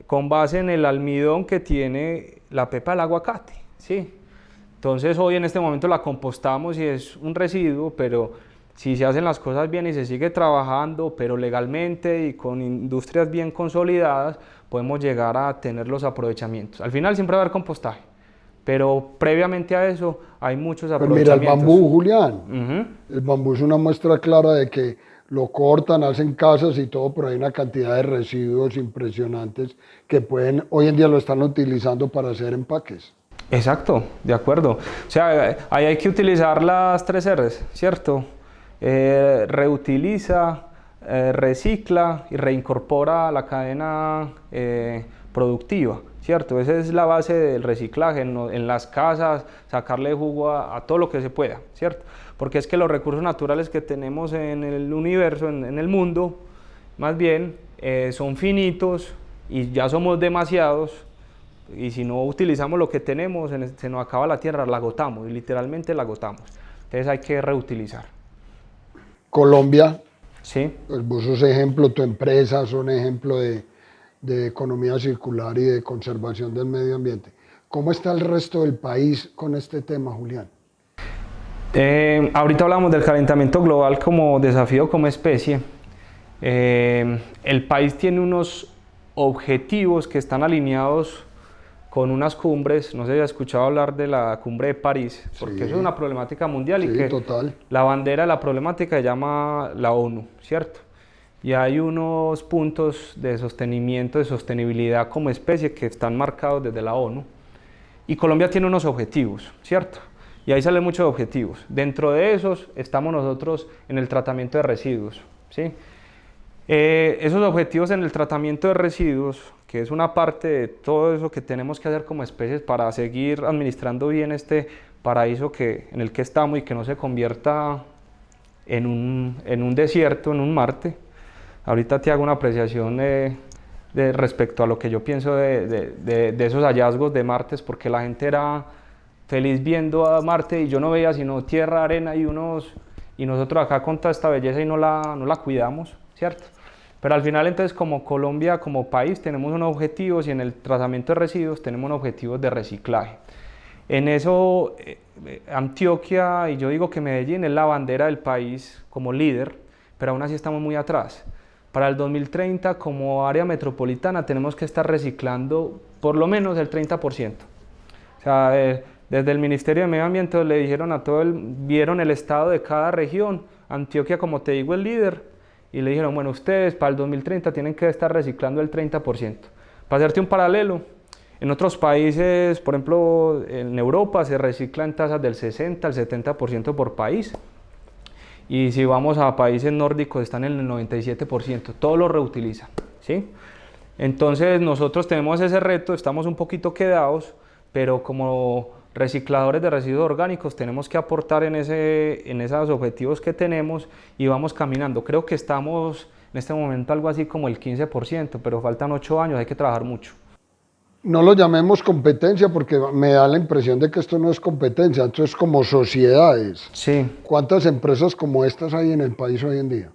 con base en el almidón que tiene la pepa del aguacate, ¿sí? Entonces hoy en este momento la compostamos y es un residuo, pero si se hacen las cosas bien y se sigue trabajando, pero legalmente y con industrias bien consolidadas, podemos llegar a tener los aprovechamientos. Al final siempre va a haber compostaje, pero previamente a eso hay muchos aprovechamientos. Mira el bambú, Julián, el bambú es una muestra clara de que lo cortan, hacen casas y todo, pero hay una cantidad de residuos impresionantes que pueden, hoy en día lo están utilizando para hacer empaques. Exacto, de acuerdo. O sea, ahí hay que utilizar las 3 R's, ¿cierto? Reutiliza, recicla y reincorpora a la cadena productiva, ¿cierto? Esa es la base del reciclaje, en las casas, sacarle jugo a todo lo que se pueda, ¿cierto? Porque es que los recursos naturales que tenemos en el universo, en el mundo, más bien, son finitos y ya somos demasiados. Y si no utilizamos lo que tenemos, se nos acaba la tierra, la agotamos, y literalmente la agotamos. Entonces hay que reutilizar. Colombia, sí, pues vos sos ejemplo, tu empresa son ejemplo de economía circular y de conservación del medio ambiente. ¿Cómo está el resto del país con este tema, Julián? Ahorita hablamos del calentamiento global como desafío como especie. El país tiene unos objetivos que están alineados con unas cumbres, no sé si has escuchado hablar de la cumbre de París, porque sí, eso es una problemática mundial, sí, y que total. La bandera de la problemática se llama la ONU, ¿cierto? Y hay unos puntos de sostenimiento, de sostenibilidad como especie que están marcados desde la ONU, y Colombia tiene unos objetivos, ¿cierto? Y ahí salen muchos objetivos. Dentro de esos estamos nosotros en el tratamiento de residuos, ¿sí? Esos objetivos en el tratamiento de residuos, que es una parte de todo eso que tenemos que hacer como especies para seguir administrando bien este paraíso en el que estamos y que no se convierta en un desierto, en un Marte. Ahorita te hago una apreciación respecto a lo que yo pienso de esos hallazgos de Marte, porque la gente era feliz viendo a Marte y yo no veía sino tierra, arena y nosotros acá con toda esta belleza y no la cuidamos, ¿cierto? Pero al final entonces como Colombia, como país, tenemos unos objetivos y en el tratamiento de residuos tenemos unos objetivos de reciclaje. En eso Antioquia, y yo digo que Medellín es la bandera del país como líder, pero aún así estamos muy atrás. Para el 2030 como área metropolitana tenemos que estar reciclando por lo menos el 30%. O sea, desde el Ministerio de Medio Ambiente le dijeron a vieron el estado de cada región, Antioquia como te digo el líder, y le dijeron, bueno, ustedes para el 2030 tienen que estar reciclando el 30%. Para hacerte un paralelo, en otros países, por ejemplo, en Europa se reciclan tasas del 60 al 70% por país. Y si vamos a países nórdicos están en el 97%, todo lo reutilizan, ¿sí? Entonces nosotros tenemos ese reto, estamos un poquito quedados, pero como recicladores de residuos orgánicos tenemos que aportar en esos objetivos que tenemos y vamos caminando. Creo que estamos en este momento algo así como el 15%, pero faltan 8 años, hay que trabajar mucho. No lo llamemos competencia porque me da la impresión de que esto no es competencia, esto es como sociedades. Sí. ¿Cuántas empresas como estas hay en el país hoy en día?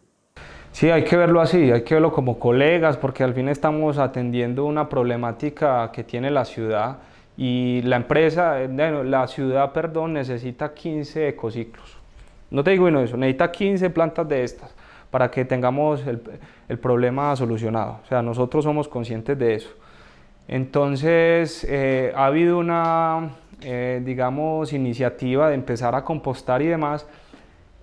Sí, hay que verlo así, hay que verlo como colegas, porque al fin estamos atendiendo una problemática que tiene la ciudad y la ciudad, necesita 15 ecociclos. No te digo eso, necesita 15 plantas de estas para que tengamos el problema solucionado. O sea, nosotros somos conscientes de eso. Entonces, ha habido una, digamos, iniciativa de empezar a compostar y demás.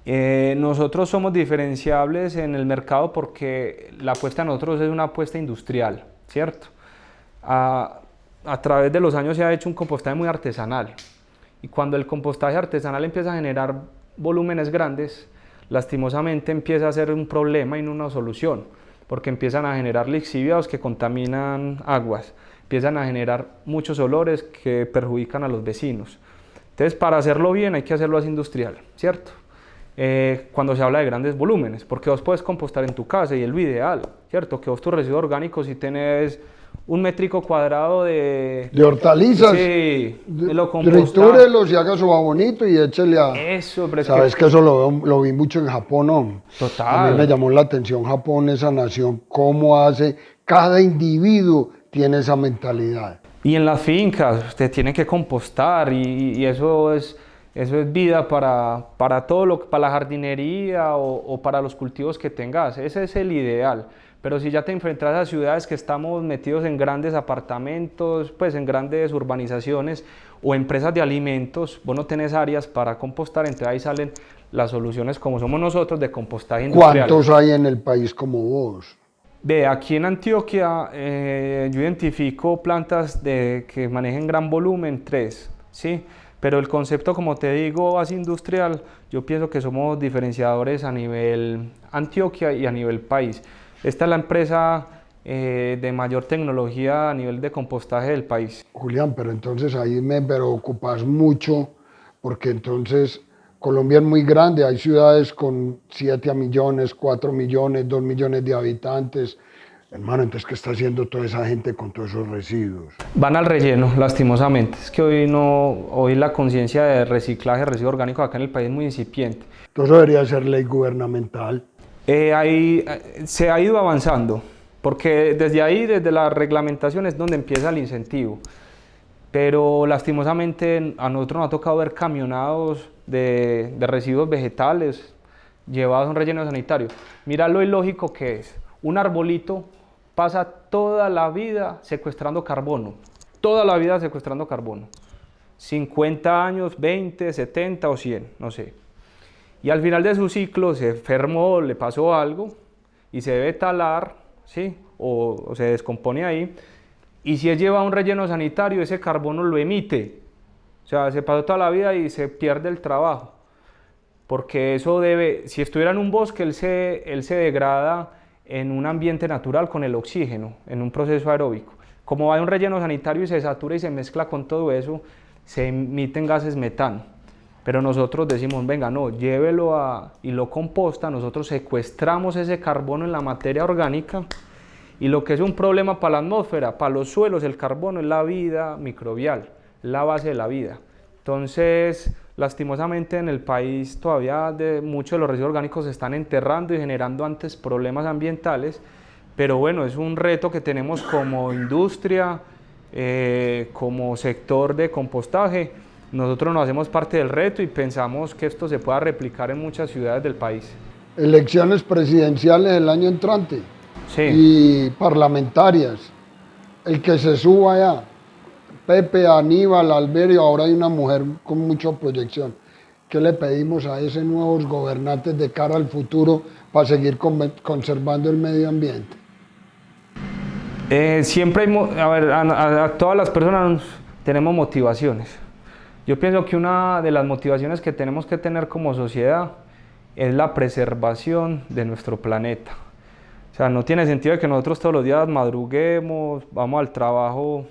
Nosotros somos diferenciables en el mercado porque la apuesta de nosotros es una apuesta industrial, ¿cierto? A través de los años se ha hecho un compostaje muy artesanal y cuando el compostaje artesanal empieza a generar volúmenes grandes, lastimosamente empieza a ser un problema y no una solución, porque empiezan a generar lixiviados que contaminan aguas, empiezan a generar muchos olores que perjudican a los vecinos. Entonces, para hacerlo bien hay que hacerlo así industrial, ¿cierto? Cuando se habla de grandes volúmenes, porque vos puedes compostar en tu casa y es lo ideal, ¿cierto? Que vos tus residuos orgánicos si tenés 1 metro cuadrado de hortalizas, sí, tritúrelos y haga su babonito y échele a... Eso, pero sabes que eso lo vi mucho en Japón, ¿no? Total. A mí me llamó la atención Japón, esa nación, cómo hace, cada individuo tiene esa mentalidad. Y en las fincas usted tiene que compostar y eso es vida para todo para la jardinería o para los cultivos que tengas, ese es el ideal. Pero si ya te enfrentas a ciudades que estamos metidos en grandes apartamentos, pues en grandes urbanizaciones o empresas de alimentos, vos no tenés áreas para compostar, entonces ahí salen las soluciones como somos nosotros de compostaje industrial. ¿Cuántos hay en el país como vos? Ve, aquí en Antioquia yo identifico plantas que manejen gran volumen, 3, ¿sí? Pero el concepto, como te digo, así industrial, yo pienso que somos diferenciadores a nivel Antioquia y a nivel país. Esta es la empresa de mayor tecnología a nivel de compostaje del país. Julián, pero entonces ahí me preocupas mucho, porque entonces Colombia es muy grande, hay ciudades con 7 millones, 4 millones, 2 millones de habitantes. Hermano, entonces, ¿qué está haciendo toda esa gente con todos esos residuos? Van al relleno, lastimosamente. Es que hoy la conciencia de reciclaje de residuos orgánicos acá en el país es muy incipiente. Entonces, debería ser ley gubernamental. Se ha ido avanzando, porque desde la reglamentación es donde empieza el incentivo. Pero lastimosamente a nosotros nos ha tocado ver camionados de residuos vegetales llevados a un relleno sanitario. Mira lo ilógico que es. Un arbolito pasa toda la vida secuestrando carbono, 50 años, 20, 70 o 100, no sé. Y al final de su ciclo se enfermó, le pasó algo y se debe talar, ¿sí? o se descompone ahí. Y si es llevado a un relleno sanitario, ese carbono lo emite. O sea, se pasó toda la vida y se pierde el trabajo. Porque si estuviera en un bosque, él se degrada en un ambiente natural con el oxígeno, en un proceso aeróbico. Como va a un relleno sanitario y se satura y se mezcla con todo eso, se emiten gases metano. Pero nosotros decimos, venga, no, llévelo y lo composta, nosotros secuestramos ese carbono en la materia orgánica y lo que es un problema para la atmósfera, para los suelos, el carbono es la vida microbial, la base de la vida. Entonces, lastimosamente en el país todavía muchos de los residuos orgánicos se están enterrando y generando antes problemas ambientales, pero bueno, es un reto que tenemos como industria, como sector de compostaje. Nosotros nos hacemos parte del reto y pensamos que esto se pueda replicar en muchas ciudades del país. Elecciones presidenciales el año entrante, sí, y parlamentarias. El que se suba allá, Pepe, Aníbal, Alberio, ahora hay una mujer con mucha proyección. ¿Qué le pedimos a esos nuevos gobernantes de cara al futuro para seguir conservando el medio ambiente? Siempre a todas las personas tenemos motivaciones. Yo pienso que una de las motivaciones que tenemos que tener como sociedad es la preservación de nuestro planeta. O sea, no tiene sentido que nosotros todos los días madruguemos, vamos al trabajo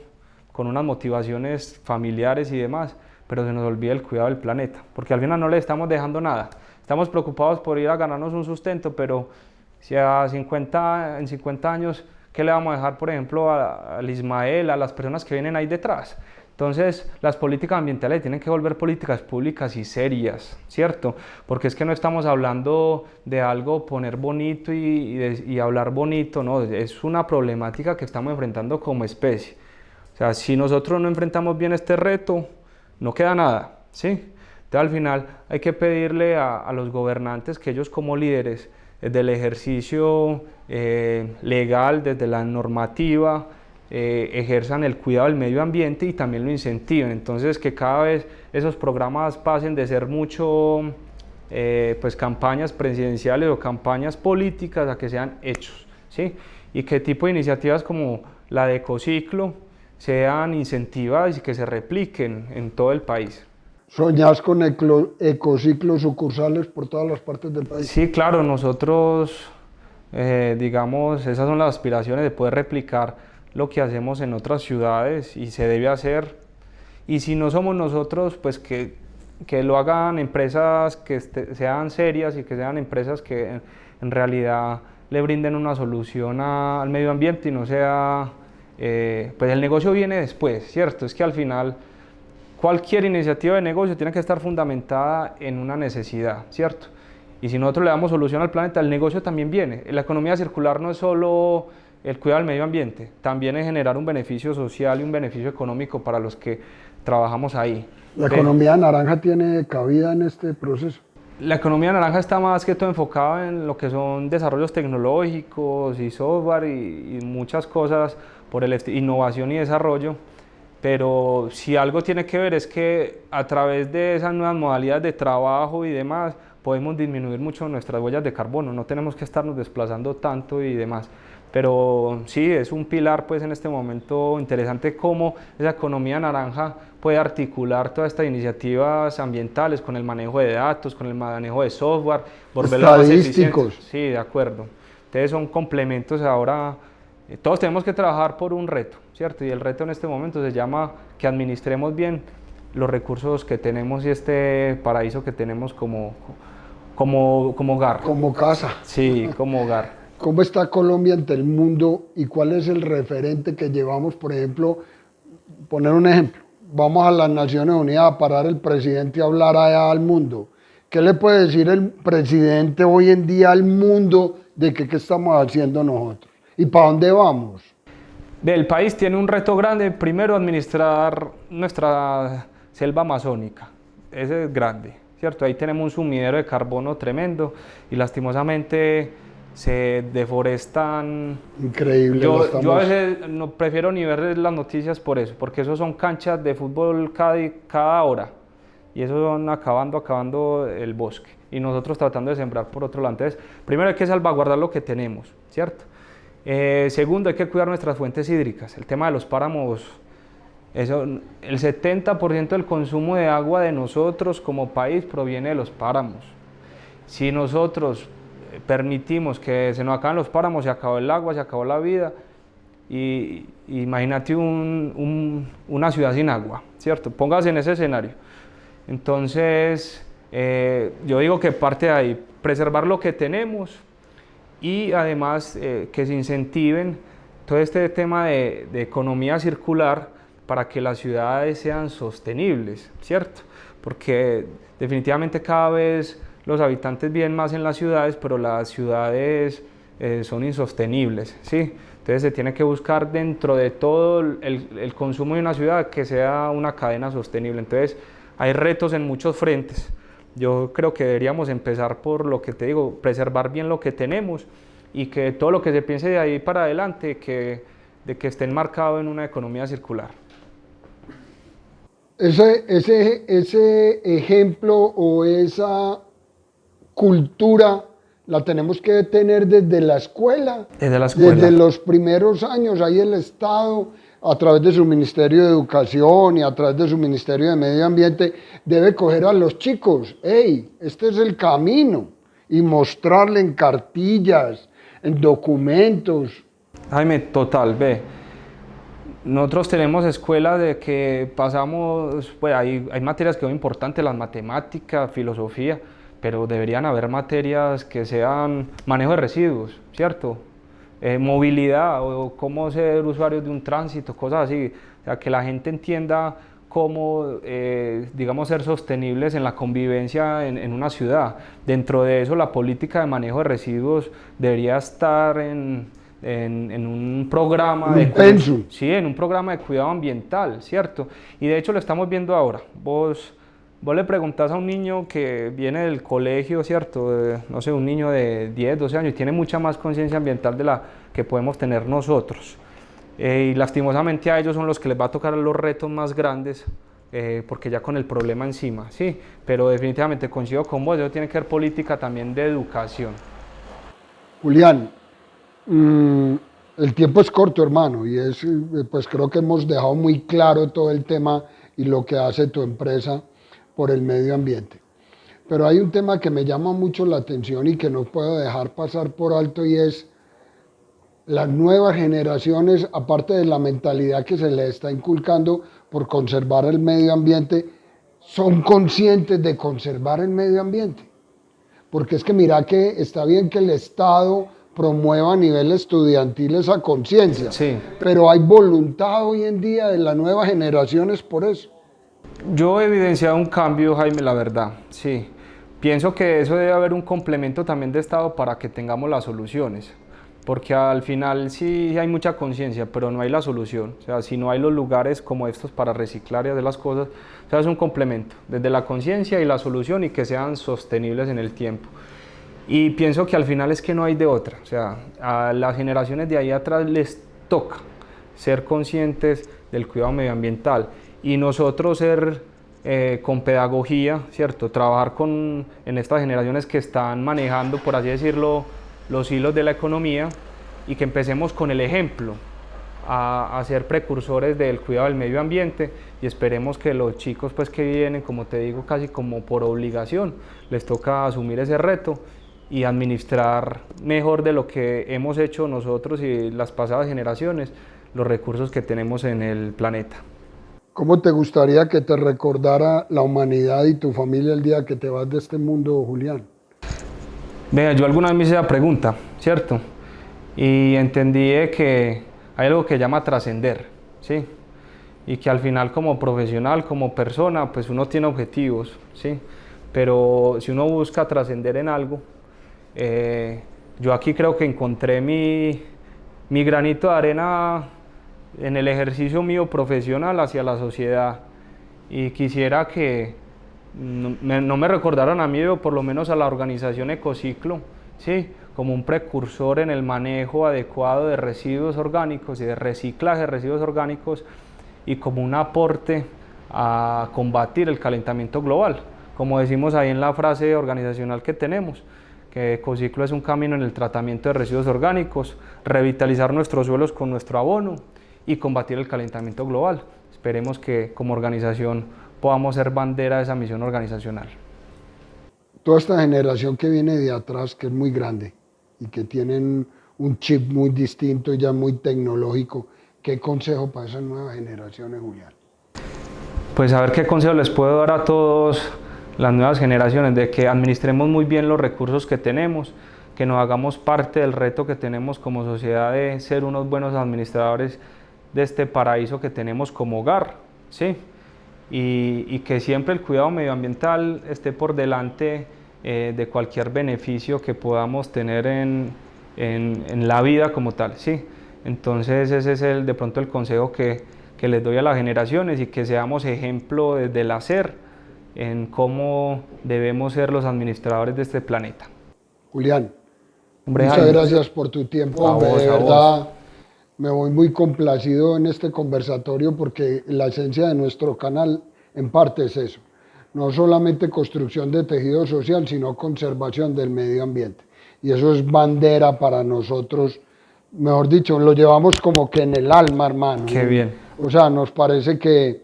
con unas motivaciones familiares y demás, pero se nos olvida el cuidado del planeta, porque al final no le estamos dejando nada. Estamos preocupados por ir a ganarnos un sustento, pero si en 50 años, ¿qué le vamos a dejar, por ejemplo, al Ismael, a las personas que vienen ahí detrás? Entonces, las políticas ambientales tienen que volver políticas públicas y serias, ¿cierto? Porque es que no estamos hablando de algo poner bonito y hablar bonito, no, es una problemática que estamos enfrentando como especie. O sea, si nosotros no enfrentamos bien este reto, no queda nada, ¿sí? Entonces, al final hay que pedirle a los gobernantes que ellos como líderes, desde el ejercicio legal, desde la normativa, ejerzan el cuidado del medio ambiente y también lo incentiven. Entonces, que cada vez esos programas pasen de ser mucho pues campañas presidenciales o campañas políticas a que sean hechos, ¿sí? Y qué tipo de iniciativas como la de Ecociclo sean incentivadas y que se repliquen en todo el país. ¿Soñás con ecociclos sucursales por todas las partes del país? Sí, claro, nosotros, digamos, esas son las aspiraciones de poder replicar lo que hacemos en otras ciudades y se debe hacer. Y si no somos nosotros, pues que lo hagan empresas que sean serias y que sean empresas que en realidad le brinden una solución al medio ambiente y no sea, pues el negocio viene después, ¿cierto? Es que al final cualquier iniciativa de negocio tiene que estar fundamentada en una necesidad, ¿cierto? Y si nosotros le damos solución al planeta, el negocio también viene. La economía circular no es solo el cuidado del medio ambiente, también es generar un beneficio social y un beneficio económico para los que trabajamos ahí. ¿La economía naranja tiene cabida en este proceso? La economía naranja está más que todo enfocada en lo que son desarrollos tecnológicos y software y muchas cosas por innovación y desarrollo. Pero si algo tiene que ver es que a través de esas nuevas modalidades de trabajo y demás podemos disminuir mucho nuestras huellas de carbono, no tenemos que estarnos desplazando tanto y demás. Pero sí, es un pilar pues en este momento interesante cómo esa economía naranja puede articular todas estas iniciativas ambientales con el manejo de datos, con el manejo de software, volverlas más eficientes. Sí, de acuerdo. Entonces son complementos ahora. Todos tenemos que trabajar por un reto, ¿cierto? Y el reto en este momento se llama que administremos bien los recursos que tenemos y este paraíso que tenemos como hogar. Como casa. Sí, como hogar. ¿Cómo está Colombia ante el mundo y cuál es el referente que llevamos? Por ejemplo, poner un ejemplo, vamos a las Naciones Unidas a parar el presidente y hablar allá al mundo. ¿Qué le puede decir el presidente hoy en día al mundo de qué estamos haciendo nosotros? ¿Y para dónde vamos? El país tiene un reto grande, primero administrar nuestra selva amazónica, ese es grande, ¿cierto? Ahí tenemos un sumidero de carbono tremendo y lastimosamente se deforestan. Increíble. Yo a veces no prefiero ni ver las noticias por eso, porque eso son canchas de fútbol cada hora y eso van acabando el bosque y nosotros tratando de sembrar por otro lado. Entonces, primero hay que salvaguardar lo que tenemos, ¿cierto? Segundo, hay que cuidar nuestras fuentes hídricas. El tema de los páramos, el 70% del consumo de agua de nosotros como país proviene de los páramos. Si nosotros permitimos que se nos acaben los páramos, se acabó el agua, se acabó la vida. Y imagínate una ciudad sin agua, ¿cierto? Póngase en ese escenario. Entonces, yo digo que parte de ahí, preservar lo que tenemos y además que se incentiven todo este tema de economía circular para que las ciudades sean sostenibles, ¿cierto? Porque definitivamente cada vez los habitantes viven más en las ciudades, pero las ciudades son insostenibles, ¿sí? Entonces se tiene que buscar dentro de todo el consumo de una ciudad que sea una cadena sostenible. Entonces hay retos en muchos frentes. Yo creo que deberíamos empezar por lo que te digo, preservar bien lo que tenemos y que todo lo que se piense de ahí para adelante, de que esté enmarcado en una economía circular. Ese ejemplo o esa cultura la tenemos que tener desde la escuela. Desde la escuela. Desde los primeros años, ahí el Estado, a través de su Ministerio de Educación y a través de su Ministerio de Medio Ambiente, debe coger a los chicos, hey, este es el camino, y mostrarle en cartillas, en documentos. Jaime, total, ve. Nosotros tenemos escuelas de que pasamos, pues hay materias que son importantes, las matemáticas, filosofía, pero deberían haber materias que sean manejo de residuos, ¿cierto? Movilidad o cómo ser usuarios de un tránsito, cosas así, o sea, que la gente entienda cómo, digamos, ser sostenibles en la convivencia en una ciudad. Dentro de eso, la política de manejo de residuos debería estar en un programa sí, en un programa de cuidado ambiental, ¿cierto? Y de hecho lo estamos viendo ahora. Vos le preguntás a un niño que viene del colegio, ¿cierto? No sé, un niño de 10, 12 años y tiene mucha más conciencia ambiental de la que podemos tener nosotros. Y lastimosamente a ellos son los que les va a tocar los retos más grandes, porque ya con el problema encima, sí, pero definitivamente coincido con vos, eso tiene que ver política también de educación. Julián, el tiempo es corto, hermano, y pues creo que hemos dejado muy claro todo el tema y lo que hace tu empresa por el medio ambiente. Pero hay un tema que me llama mucho la atención y que no puedo dejar pasar por alto, y es las nuevas generaciones, aparte de la mentalidad que se les está inculcando por conservar el medio ambiente, son conscientes de conservar el medio ambiente. Porque es que mira que está bien que el Estado promueva a nivel estudiantil esa conciencia, sí, pero hay voluntad hoy en día de las nuevas generaciones por eso. Yo he evidenciado un cambio, Jaime, la verdad, sí. Pienso que eso debe haber un complemento también de Estado para que tengamos las soluciones, porque al final sí hay mucha conciencia, pero no hay la solución. O sea, si no hay los lugares como estos para reciclar y hacer las cosas, o sea, es un complemento, desde la conciencia y la solución, y que sean sostenibles en el tiempo. Y pienso que al final es que no hay de otra, o sea, a las generaciones de ahí atrás les toca ser conscientes del cuidado medioambiental, y nosotros ser con pedagogía, ¿cierto? Trabajar en estas generaciones que están manejando, por así decirlo, los hilos de la economía, y que empecemos con el ejemplo a ser precursores del cuidado del medio ambiente, y esperemos que los chicos pues que vienen, como te digo, casi como por obligación, les toca asumir ese reto y administrar mejor de lo que hemos hecho nosotros y las pasadas generaciones los recursos que tenemos en el planeta. ¿Cómo te gustaría que te recordara la humanidad y tu familia el día que te vas de este mundo, Julián? Vea, yo alguna vez me hice esa pregunta, ¿cierto? Y entendí que hay algo que llama trascender, ¿sí? Y que al final, como profesional, como persona, pues uno tiene objetivos, ¿sí? Pero si uno busca trascender en algo, yo aquí creo que encontré mi granito de arena en el ejercicio mío profesional hacia la sociedad, y quisiera que no me recordaran a mí, o por lo menos a la organización Ecociclo, ¿sí? Como un precursor en el manejo adecuado de residuos orgánicos y de reciclaje de residuos orgánicos, y como un aporte a combatir el calentamiento global, como decimos ahí en la frase organizacional que tenemos, que Ecociclo es un camino en el tratamiento de residuos orgánicos, revitalizar nuestros suelos con nuestro abono y combatir el calentamiento global. Esperemos que como organización podamos ser bandera de esa misión organizacional. Toda esta generación que viene de atrás, que es muy grande y que tienen un chip muy distinto y ya muy tecnológico, ¿qué consejo para esas nuevas generaciones, Julián? Pues a ver qué consejo les puedo dar a todas las nuevas generaciones, de que administremos muy bien los recursos que tenemos, que nos hagamos parte del reto que tenemos como sociedad de ser unos buenos administradores de este paraíso que tenemos como hogar, ¿sí? Y que siempre el cuidado medioambiental esté por delante de cualquier beneficio que podamos tener en la vida como tal, ¿sí? Entonces ese es de pronto el consejo que les doy a las generaciones, y que seamos ejemplo desde el hacer en cómo debemos ser los administradores de este planeta. Julián, muchas gracias por tu tiempo, de verdad. Me voy muy complacido en este conversatorio, porque la esencia de nuestro canal en parte es eso, no solamente construcción de tejido social, sino conservación del medio ambiente, y eso es bandera para nosotros, mejor dicho, lo llevamos como que en el alma, hermano. Qué bien. O sea, nos parece que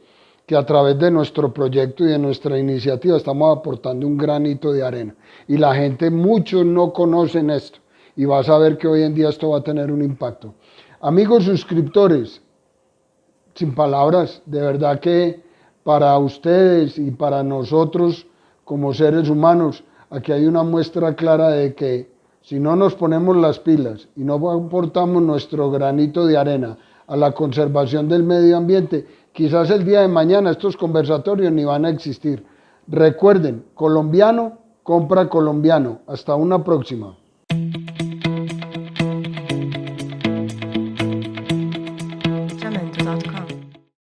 a través de nuestro proyecto y de nuestra iniciativa estamos aportando un granito de arena, y la gente, muchos no conocen esto, y vas a ver que hoy en día esto va a tener un impacto. Amigos suscriptores, sin palabras, de verdad que para ustedes y para nosotros como seres humanos, aquí hay una muestra clara de que si no nos ponemos las pilas y no aportamos nuestro granito de arena a la conservación del medio ambiente, quizás el día de mañana estos conversatorios ni van a existir. Recuerden, colombiano compra colombiano. Hasta una próxima.